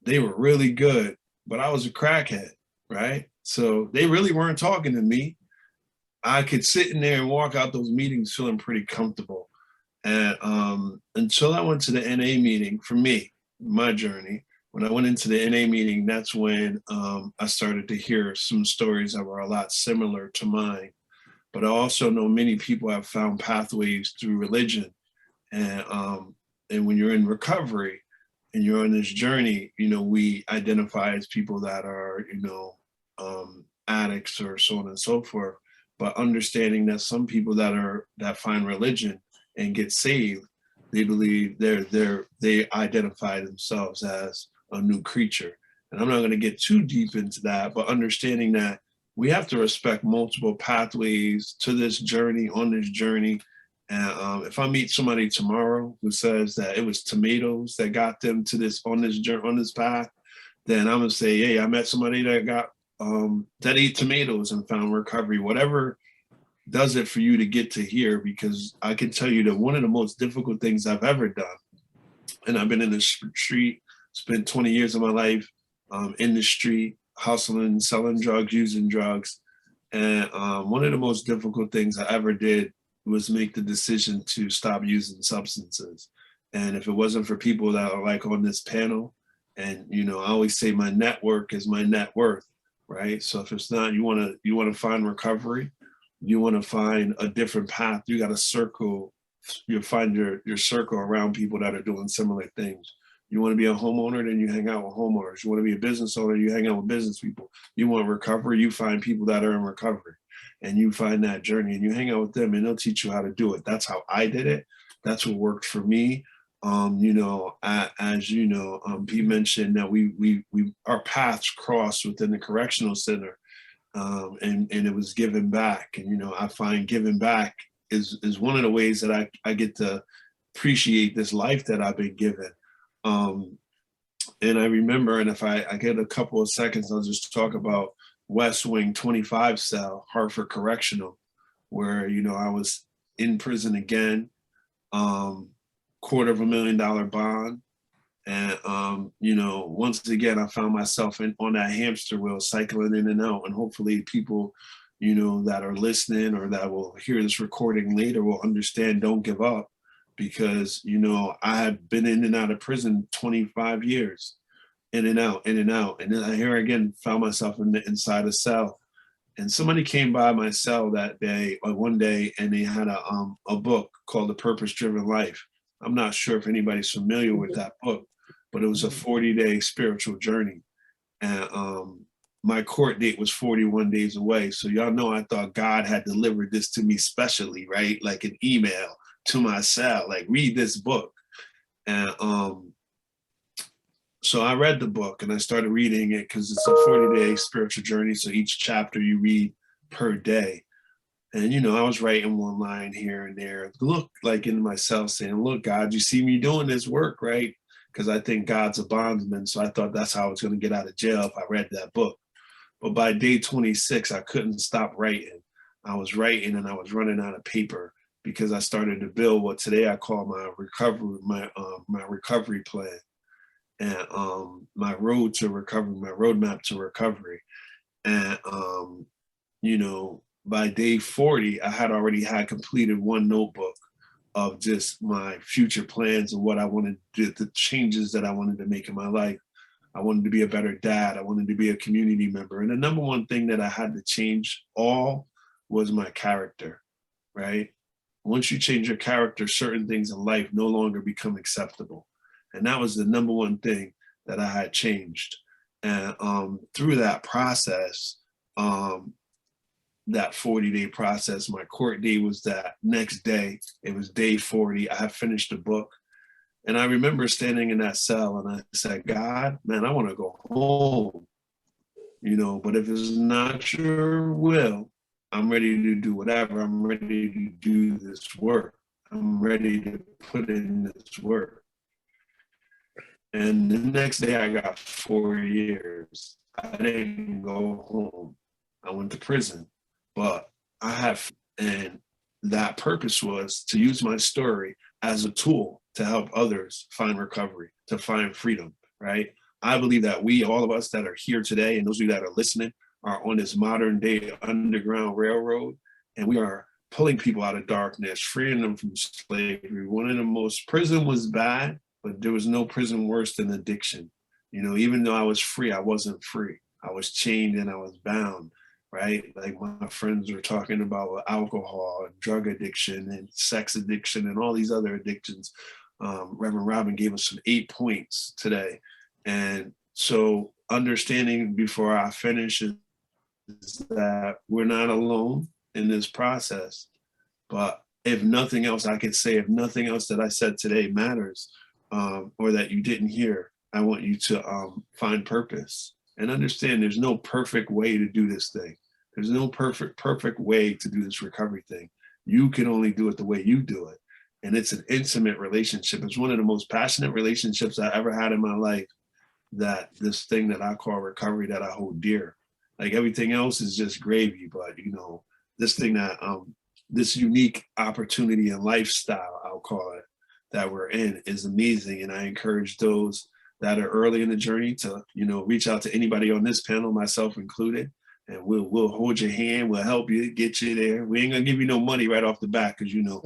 they were really good, but I was a crackhead, right? So they really weren't talking to me. I could sit in there and walk out those meetings feeling pretty comfortable. And until I went to the NA meeting, for me, my journey, when I went into the NA meeting, that's when I started to hear some stories that were a lot similar to mine. But I also know many people have found pathways through religion. And when you're in recovery, and you're on this journey, we identify as people that are, addicts or so on and so forth. But understanding that some people that find religion and get saved, they believe they identify themselves as a new creature. And I'm not going to get too deep into that, but understanding that we have to respect multiple pathways to this journey, on this journey. And if I meet somebody tomorrow who says that it was tomatoes that got them to this on this path, then I'm gonna say, hey, I met somebody that ate tomatoes and found recovery. Whatever does it for you to get to here, because I can tell you that one of the most difficult things I've ever done, and I've been in the street, spent 20 years of my life in the street, hustling, selling drugs, using drugs. And one of the most difficult things I ever did was make the decision to stop using substances. And if it wasn't for people that are like on this panel, and I always say my network is my net worth, right? So if it's not, you want to find recovery, you want to find a different path, you got to circle, you'll find your circle around people that are doing similar things. You want to be a homeowner, then you hang out with homeowners. You want to be a business owner, you hang out with business people. You want recovery, you find people that are in recovery, and you find that journey and you hang out with them, and they'll teach you how to do it. That's how I did it. That's what worked for me. As you know, Pete mentioned that we our paths crossed within the correctional center, and it was giving back. And I find giving back is one of the ways that I get to appreciate this life that I've been given. And I remember, and if I get a couple of seconds, I'll just talk about West Wing 25 cell, Hartford Correctional, where, I was in prison again, $250,000 bond. And, once again, I found myself on that hamster wheel, cycling in and out. And hopefully people, that are listening or that will hear this recording later will understand, don't give up. Because, I had been in and out of prison 25 years, in and out. And then here again, found myself inside a cell. And somebody came by my cell that day, or one day, and they had a book called The Purpose Driven Life. I'm not sure if anybody's familiar with that book, but it was a 40-day spiritual journey. And my court date was 41 days away. So y'all know, I thought God had delivered this to me specially, right? Like an email to my cell, like, read this book. And so I read the book and I started reading it because it's a 40-day spiritual journey. So each chapter you read per day. And, I was writing one line here and there, look, like in my cell saying, look, God, you see me doing this work, right? Because I think God's a bondsman. So I thought that's how I was going to get out of jail if I read that book. But by day 26, I couldn't stop writing. I was writing and I was running out of paper, because I started to build what today I call my recovery, my recovery plan, and my road to recovery, my roadmap to recovery. And by day 40, I had already completed one notebook of just my future plans and what I wanted to do, the changes that I wanted to make in my life. I wanted to be a better dad. I wanted to be a community member. And the number one thing that I had to change all was my character, right? Once you change your character, certain things in life no longer become acceptable. And that was the number one thing that I had changed. And through that process, that 40-day process, my court date was that next day. It was day 40. I had finished the book. And I remember standing in that cell and I said, God, man, I want to go home, but if it's not your will, I'm ready to do whatever. I'm ready to do this work. I'm ready to put in this work. And the next day I got 4 years. I didn't go home. I went to prison, but and that purpose was to use my story as a tool to help others find recovery, to find freedom, right? I believe that all of us that are here today, and those of you that are listening, are on this modern day underground railroad, and we are pulling people out of darkness, freeing them from slavery. Prison was bad, but there was no prison worse than addiction. Even though I was free, I wasn't free. I was chained and I was bound, right? Like my friends were talking about alcohol and drug addiction and sex addiction and all these other addictions. Reverend Robin gave us some 8 points today. And so understanding before I finish is that we're not alone in this process. But if nothing else, I could say, if nothing else that I said today matters, or that you didn't hear, I want you to find purpose and understand there's no perfect way to do this thing. There's no perfect way to do this recovery thing. You can only do it the way you do it. And it's an intimate relationship. It's one of the most passionate relationships I ever had in my life, that this thing that I call recovery that I hold dear. Like everything else is just gravy, but you know, this thing that, this unique opportunity and lifestyle, I'll call it, that we're in is amazing. And I encourage those that are early in the journey to, you know, reach out to anybody on this panel, myself included, and we'll hold your hand, we'll help you, get you there. We ain't gonna give you no money right off the bat, because you know,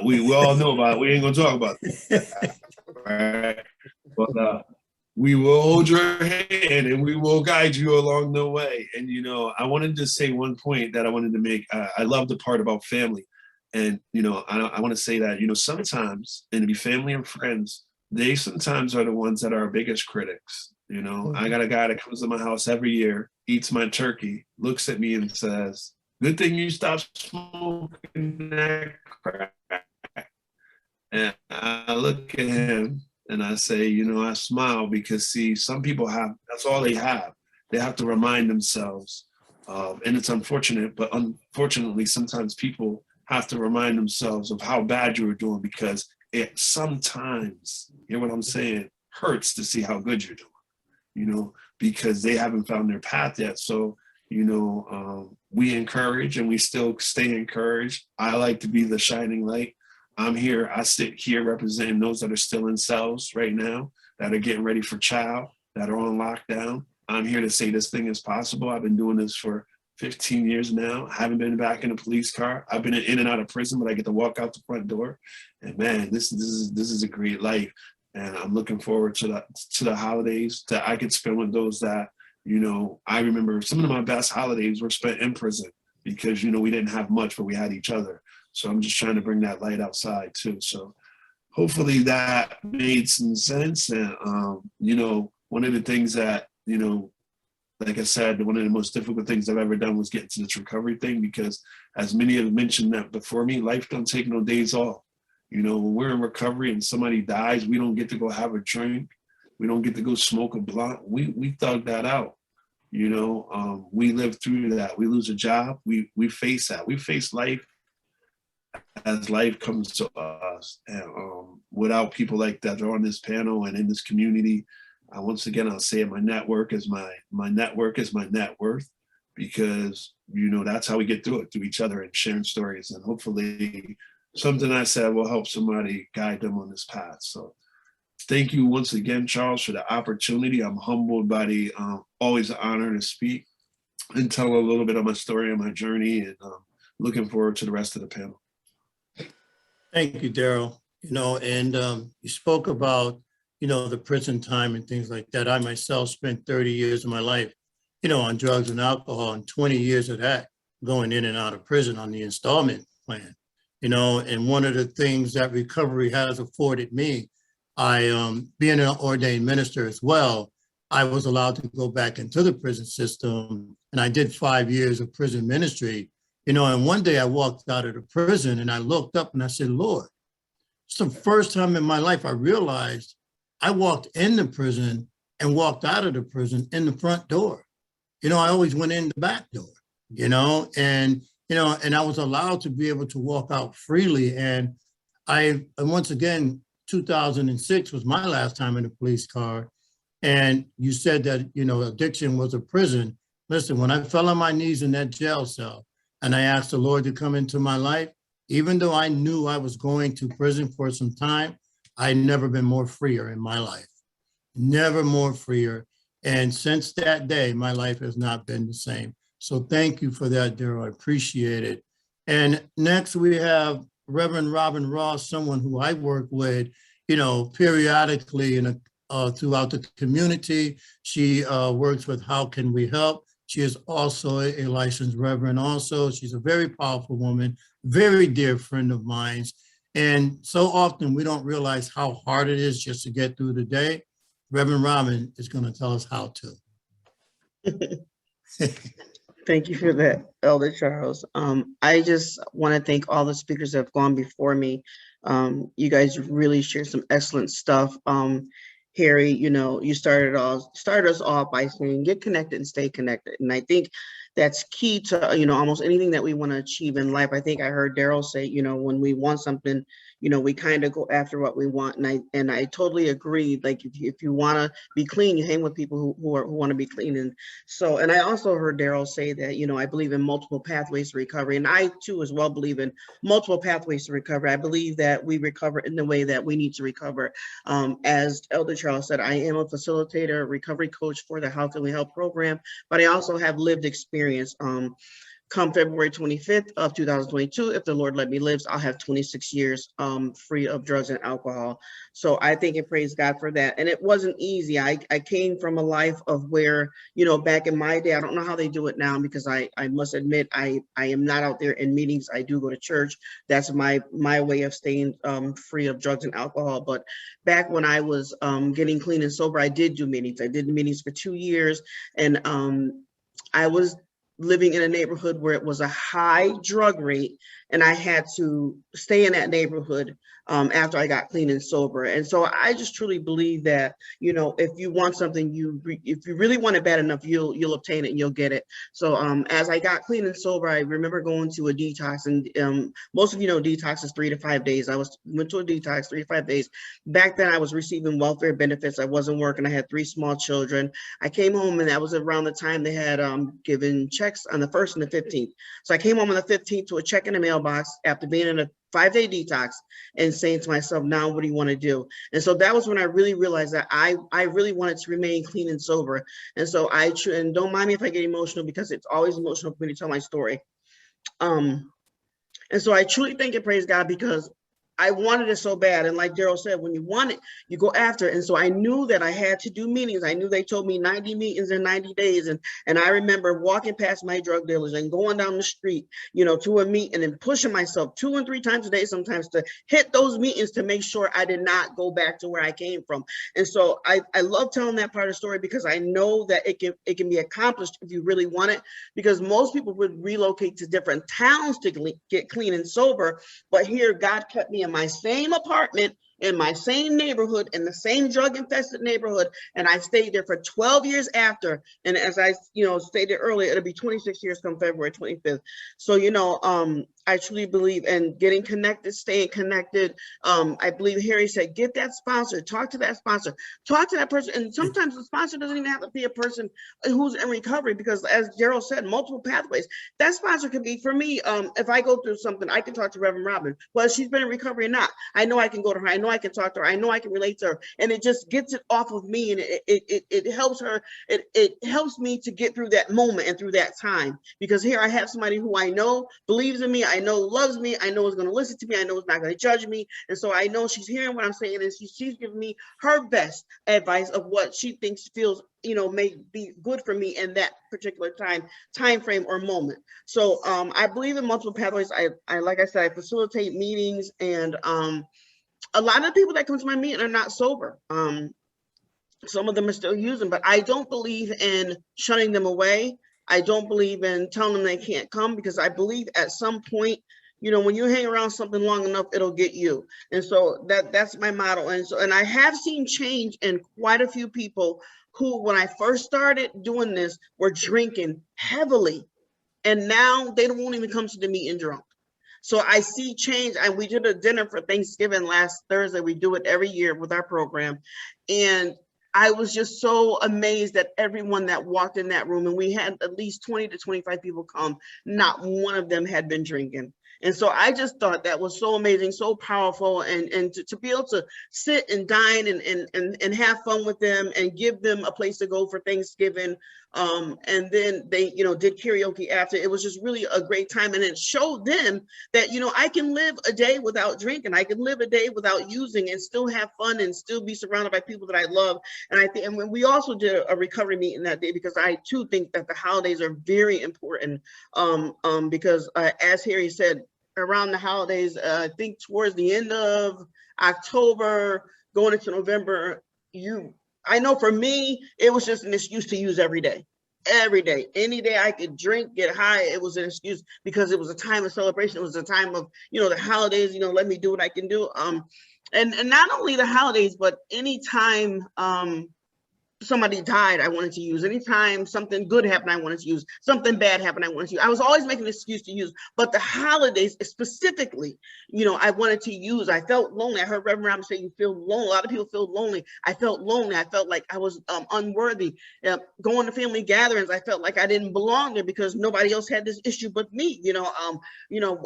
we all know about it. We ain't gonna talk about it. Right? But we will hold your hand and we will guide you along the way. And you know, I wanted to say one point that I wanted to make. I love the part about family. And you know, I want to say that, you know, sometimes, and to be family and friends, they sometimes are the ones that are our biggest critics. You know, I got a guy that comes to my house every year, eats my turkey, looks at me and says, "Good thing you stopped smoking that crack." And I look at him and I say, you know, I smile because, see, some people have, that's all they have. They have to remind themselves of, and it's unfortunate, but unfortunately, sometimes people have to remind themselves of how bad you were doing, because it sometimes, you know what I'm saying, hurts to see how good you're doing, you know, because they haven't found their path yet. So, you know, we encourage and we still stay encouraged. I like to be the shining light. I'm here, I sit here representing those that are still in cells right now, that are getting ready for trial, that are on lockdown. I'm here to say this thing is possible. I've been doing this for 15 years now. I haven't been back in a police car. I've been in and out of prison, but I get to walk out the front door. And man, this is a great life. And I'm looking forward to the holidays that I could spend with those that, you know, I remember some of my best holidays were spent in prison because, you know, we didn't have much, but we had each other. So I'm just trying to bring that light outside too. So hopefully that made some sense. And, you know, one of the things that, you know, like I said, one of the most difficult things I've ever done was get into this recovery thing, because as many have mentioned that before me, life don't take no days off. You know, when we're in recovery and somebody dies, we don't get to go have a drink. We don't get to go smoke a blunt. We thug that out. You know, we live through that. We lose a job. We face that. We face life as life comes to us. And without people like that are on this panel and in this community, once again, I'll say it, my network is my network is my net worth, because, you know, that's how we get through it, through each other and sharing stories. And hopefully something I said will help somebody guide them on this path. So thank you once again, Charles, for the opportunity. I'm humbled by the, always an honor to speak and tell a little bit of my story and my journey, and looking forward to the rest of the panel. Thank you, Daryl. You know, and you spoke about, you know, the prison time and things like that. I myself spent 30 years of my life, you know, on drugs and alcohol, and 20 years of that going in and out of prison on the installment plan. You know, and one of the things that recovery has afforded me, being an ordained minister as well, I was allowed to go back into the prison system, and I did 5 years of prison ministry. You know, and one day I walked out of the prison and I looked up and I said, Lord, it's the first time in my life I realized I walked in the prison and walked out of the prison in the front door. You know, I always went in the back door, you know, and I was allowed to be able to walk out freely. And once again, 2006 was my last time in a police car. And you said that, you know, addiction was a prison. Listen, when I fell on my knees in that jail cell and I asked the Lord to come into my life, even though I knew I was going to prison for some time, I'd never been more freer in my life, never more freer. And since that day, my life has not been the same. So thank you for that, Daryl. I appreciate it. And next we have Reverend Robin Ross, someone who I work with, you know, periodically throughout the community. She works with How Can We Help? She is also a licensed reverend also. She's a very powerful woman, very dear friend of mine. And so often we don't realize how hard it is just to get through the day. Reverend Robin is going to tell us how to. Thank you for that, Elder Charles. I just want to thank all the speakers that have gone before me. You guys really shared some excellent stuff. Harry, you started us off by saying get connected and stay connected. And I think that's key to, almost anything that we want to achieve in life. I think I heard Daryl say, when we want something, we kind of go after what we want. And I totally agree. Like if you want to be clean, you hang with people who want to be clean. And I also heard Daryl say that, I believe in multiple pathways to recovery. And I too as well believe in multiple pathways to recovery. I believe that we recover in the way that we need to recover. As Elder Charles said, I am a facilitator, recovery coach for the Health and Health program, but I also have lived experience. Come February 25th of 2022, if the Lord let me live, I'll have 26 years free of drugs and alcohol. So I thank and praise God for that. And it wasn't easy. I came from a life of where, back in my day, I don't know how they do it now, because I must admit, I am not out there in meetings. I do go to church. That's my way of staying free of drugs and alcohol. But back when I was getting clean and sober, I did do meetings. I did meetings for 2 years. And I was living in a neighborhood where it was a high drug rate, and I had to stay in that neighborhood after I got clean and sober. And so I just truly believe that, if you want something, if you really want it bad enough, you'll obtain it and you'll get it. So as I got clean and sober, I remember going to a detox, and most of you know detox is 3 to 5 days. Went to a detox 3 to 5 days. Back then I was receiving welfare benefits. I wasn't working. I had 3 small children. I came home, and that was around the time they had given checks on the 1st and the 15th. So I came home on the 15th to a check in the mailbox after being in a 5-day detox and saying to myself, now what do you want to do? And so that was when I really realized that I really wanted to remain clean and sober. And so and don't mind me if I get emotional, because it's always emotional for me to tell my story. And so I truly thank and praise God, because I wanted it so bad. And like Daryl said, when you want it, you go after it. And so I knew that I had to do meetings. I knew they told me 90 meetings in 90 days. And I remember walking past my drug dealers and going down the street, to a meeting, and pushing myself 2 and 3 times a day sometimes to hit those meetings to make sure I did not go back to where I came from. And so I love telling that part of the story, because I know that it can be accomplished if you really want it, because most people would relocate to different towns to get clean and sober. But here, God kept me in my same apartment, in my same neighborhood, in the same drug-infested neighborhood, and I stayed there for 12 years after. And as I, stated earlier, it'll be 26 years come February 25th. So, I truly believe in getting connected, staying connected. I believe Harry said, get that sponsor, talk to that sponsor, talk to that person. And sometimes the sponsor doesn't even have to be a person who's in recovery, because as Daryl said, multiple pathways. That sponsor could be, for me, if I go through something, I can talk to Reverend Robin. Well, she's been in recovery or not, I know I can go to her. I know I can talk to her. I know I can relate to her. And it just gets it off of me, and it helps her. It helps me to get through that moment and through that time, because here I have somebody who I know believes in me. I know loves me. I know is going to listen to me. I know is not going to judge me. And so I know she's hearing what I'm saying, and she's giving me her best advice of what she thinks feels, may be good for me in that particular time frame or moment. So I believe in multiple pathways. I like I said, I facilitate meetings, and a lot of people that come to my meeting are not sober. Some of them are still using, but I don't believe in shutting them away. I don't believe in telling them they can't come, because I believe at some point, when you hang around something long enough, it'll get you. And so that's my motto. And I have seen change in quite a few people who, when I first started doing this, were drinking heavily, and now they won't even come to the meeting drunk. So I see change. And we did a dinner for Thanksgiving last Thursday. We do it every year with our program. And I was just so amazed at everyone that walked in that room. And we had at least 20 to 25 people come. Not one of them had been drinking. And so I just thought that was so amazing, so powerful. And to be able to sit and dine and have fun with them and give them a place to go for Thanksgiving. And then they, did karaoke after. It was just really a great time. And it showed them that, I can live a day without drinking. I can live a day without using and still have fun and still be surrounded by people that I love. And when we also did a recovery meeting that day, because I too think that the holidays are very important, because as Harry said, around the holidays, I think towards the end of October, going into November, I know for me, it was just an excuse to use every day. Every day, any day I could drink, get high, it was an excuse because it was a time of celebration. It was a time of, the holidays, let me do what I can do. And not only the holidays, but any time somebody died, I wanted to use. Anytime something good happened, I wanted to use. Something bad happened, I wanted to use. I was always making an excuse to use, but the holidays specifically, I wanted to use. I felt lonely. I heard Reverend Robin say you feel lonely. A lot of people feel lonely. I felt lonely. I felt like I was unworthy. Going to family gatherings, I felt like I didn't belong there because nobody else had this issue but me.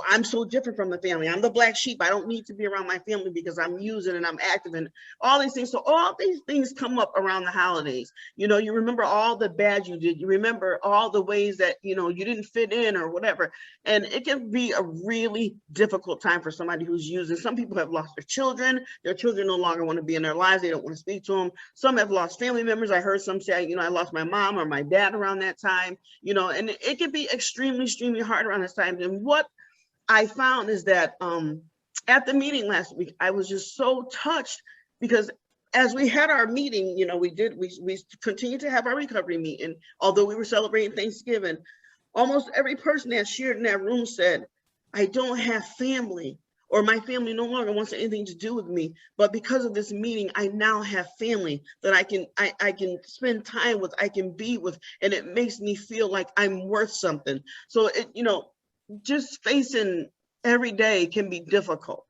I'm so different from the family. I'm the black sheep. I don't need to be around my family because I'm using and I'm active and all these things. So all these things come up around the holidays. You remember all the bad you did. You remember all the ways that, you didn't fit in or whatever. And it can be a really difficult time for somebody who's using. Some people have lost their children. Their children no longer want to be in their lives. They don't want to speak to them. Some have lost family members. I heard some say, I lost my mom or my dad around that time, and it can be extremely, extremely hard around this time. And what I found is that at the meeting last week, I was just so touched because as we had our meeting, we continued to have our recovery meeting. Although we were celebrating Thanksgiving, almost every person that shared in that room said, I don't have family, or my family no longer wants anything to do with me. But because of this meeting, I now have family that I can spend time with, I can be with, and it makes me feel like I'm worth something. So just facing every day can be difficult.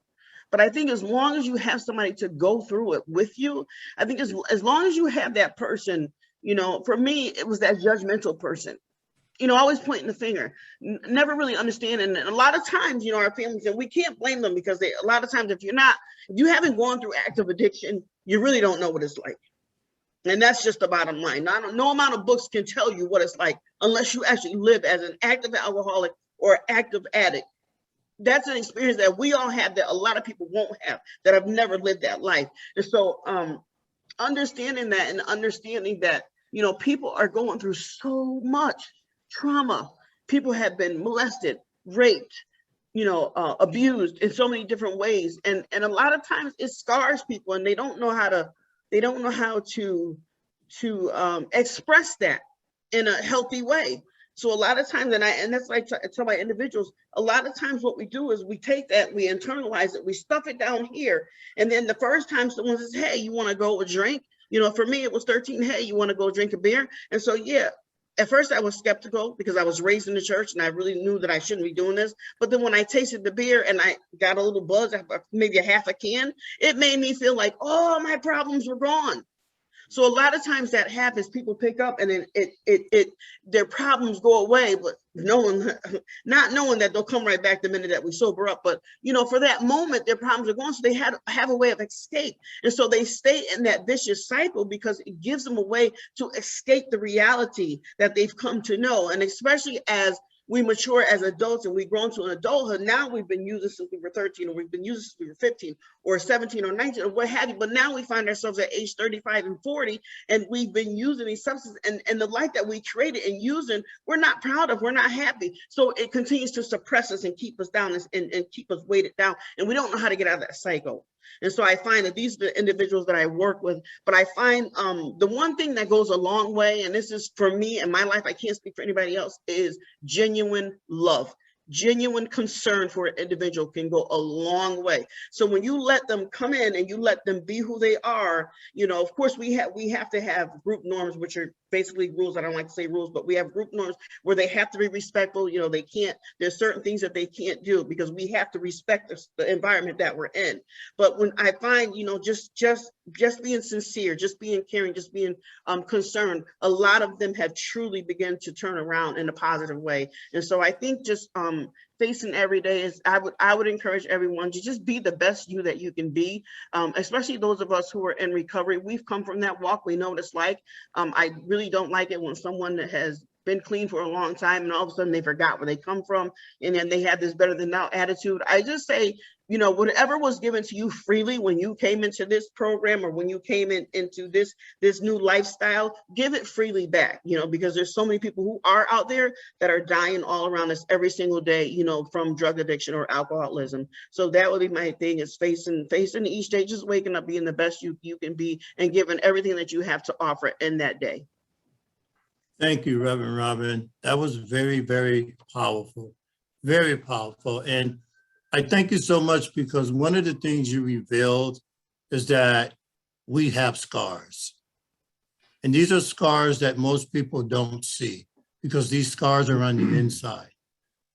But I think as long as you have somebody to go through it with you, I think as long as you have that person, for me, it was that judgmental person, always pointing the finger, never really understanding. And a lot of times, our families, and we can't blame them because a lot of times, if you haven't gone through active addiction, you really don't know what it's like. And that's just the bottom line. No amount of books can tell you what it's like unless you actually live as an active alcoholic or active addict. That's an experience that we all have that a lot of people won't have, that have never lived that life. And so understanding that and understanding that, people are going through so much trauma. People have been molested, raped, abused in so many different ways. And a lot of times it scars people and they don't know how to express that in a healthy way. So a lot of times, and that's like I tell my individuals, a lot of times what we do is we take that, we internalize it, we stuff it down here. And then the first time someone says, hey, you want to go a drink? For me, it was 13, hey, you want to go drink a beer? And so, yeah, at first I was skeptical because I was raised in the church and I really knew that I shouldn't be doing this. But then when I tasted the beer and I got a little buzz, maybe a half a can, it made me feel like, oh, my problems were gone. So a lot of times that happens, people pick up and then their problems go away, but not knowing that they'll come right back the minute that we sober up. But, for that moment, their problems are gone. So they have a way of escape. And so they stay in that vicious cycle because it gives them a way to escape the reality that they've come to know. And especially as we mature as adults and we grow into an adulthood, now we've been using since we were 13, or we've been using since we were 15 or 17 or 19 or what have you. But now we find ourselves at age 35 and 40, and we've been using these substances and the life that we created and using, we're not proud of, we're not happy. So it continues to suppress us and keep us down and keep us weighted down. And we don't know how to get out of that cycle. And so I find that these are the individuals that I work with, but I find the one thing that goes a long way, and this is for me in my life, I can't speak for anybody else, is genuine love. Genuine concern for an individual can go a long way. So when you let them come in and you let them be who they are, of course we have to have group norms, which are basically rules. I don't like to say rules, but we have group norms where they have to be respectful. There's certain things that they can't do because we have to respect the environment that we're in. But when I find, just being sincere, just being caring, just being concerned, a lot of them have truly begun to turn around in a positive way. And so I think just facing every day is, I would encourage everyone to just be the best you that you can be, especially those of us who are in recovery. We've come from that walk. We know what it's like. I really don't like it when someone that has been clean for a long time, and all of a sudden they forgot where they come from, and then they have this better than now attitude. I just say, you know, whatever was given to you freely when you came into this program, or when you came into this new lifestyle, give it freely back, you know, because there's so many people who are out there that are dying all around us every single day, you know, from drug addiction or alcoholism. So that would be my thing, is facing each day, just waking up, being the best you can be, and giving everything that you have to offer in that day. Thank you, Reverend Robin. That was very, very powerful, very powerful. And I thank you so much, because one of the things you revealed is that we have scars. And these are scars that most people don't see, because these scars are on the inside,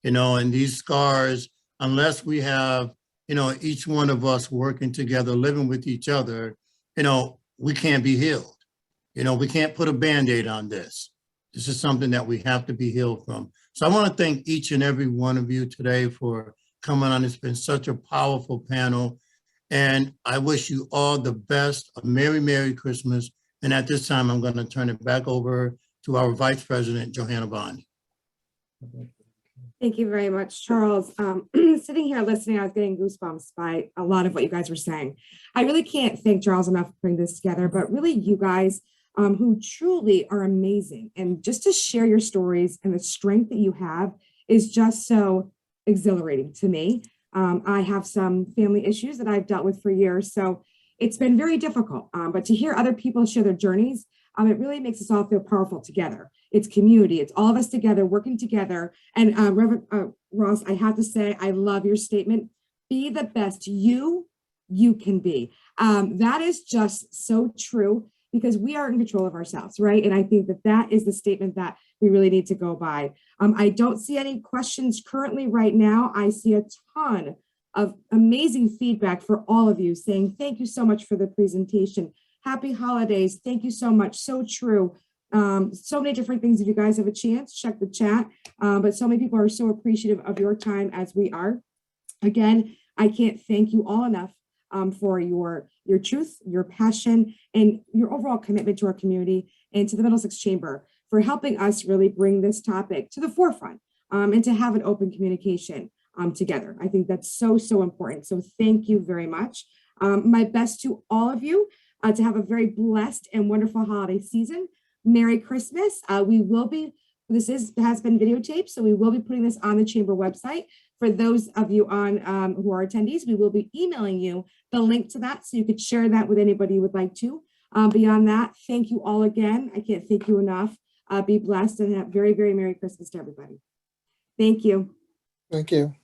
you know, and these scars, unless we have, you know, each one of us working together, living with each other, you know, we can't be healed. You know, we can't put a Band-Aid on this. This is something that we have to be healed from. So I want to thank each and every one of you today for coming on. It's been such a powerful panel. And I wish you all the best, a Merry, Merry Christmas. And at this time, I'm going to turn it back over to our Vice President, Johanna Bond. Thank you very much, Charles. Sitting here listening, I was getting goosebumps by a lot of what you guys were saying. I really can't thank Charles enough for putting this together, but really you guys who truly are amazing. And just to share your stories and the strength that you have is just so exhilarating to me. I have some family issues that I've dealt with for years, so it's been very difficult. But to hear other people share their journeys, it really makes us all feel powerful together. It's community. It's all of us together, working together. And Reverend Ross, I have to say, I love your statement. Be the best you can be. That is just so true, because we are in control of ourselves, right? And I think that that is the statement that we really need to go by. I don't see any questions currently right now. I see a ton of amazing feedback for all of you, saying thank you so much for the presentation. Happy holidays. Thank you so much. So true. So many different things. If you guys have a chance, check the chat. But so many people are so appreciative of your time, as we are. Again, I can't thank you all enough for your truth, your passion, and your overall commitment to our community and to the Middlesex Chamber for helping us really bring this topic to the forefront and to have an open communication together. I think that's so, so important. So thank you very much. My best to all of you to have a very blessed and wonderful holiday season. Merry Christmas. This has been videotaped, so we will be putting this on the Chamber website. For those of you on who are attendees, we will be emailing you the link to that, so you could share that with anybody you would like to. Beyond that, thank you all again. I can't thank you enough. Be blessed and have very, very Merry Christmas to everybody. Thank you. Thank you.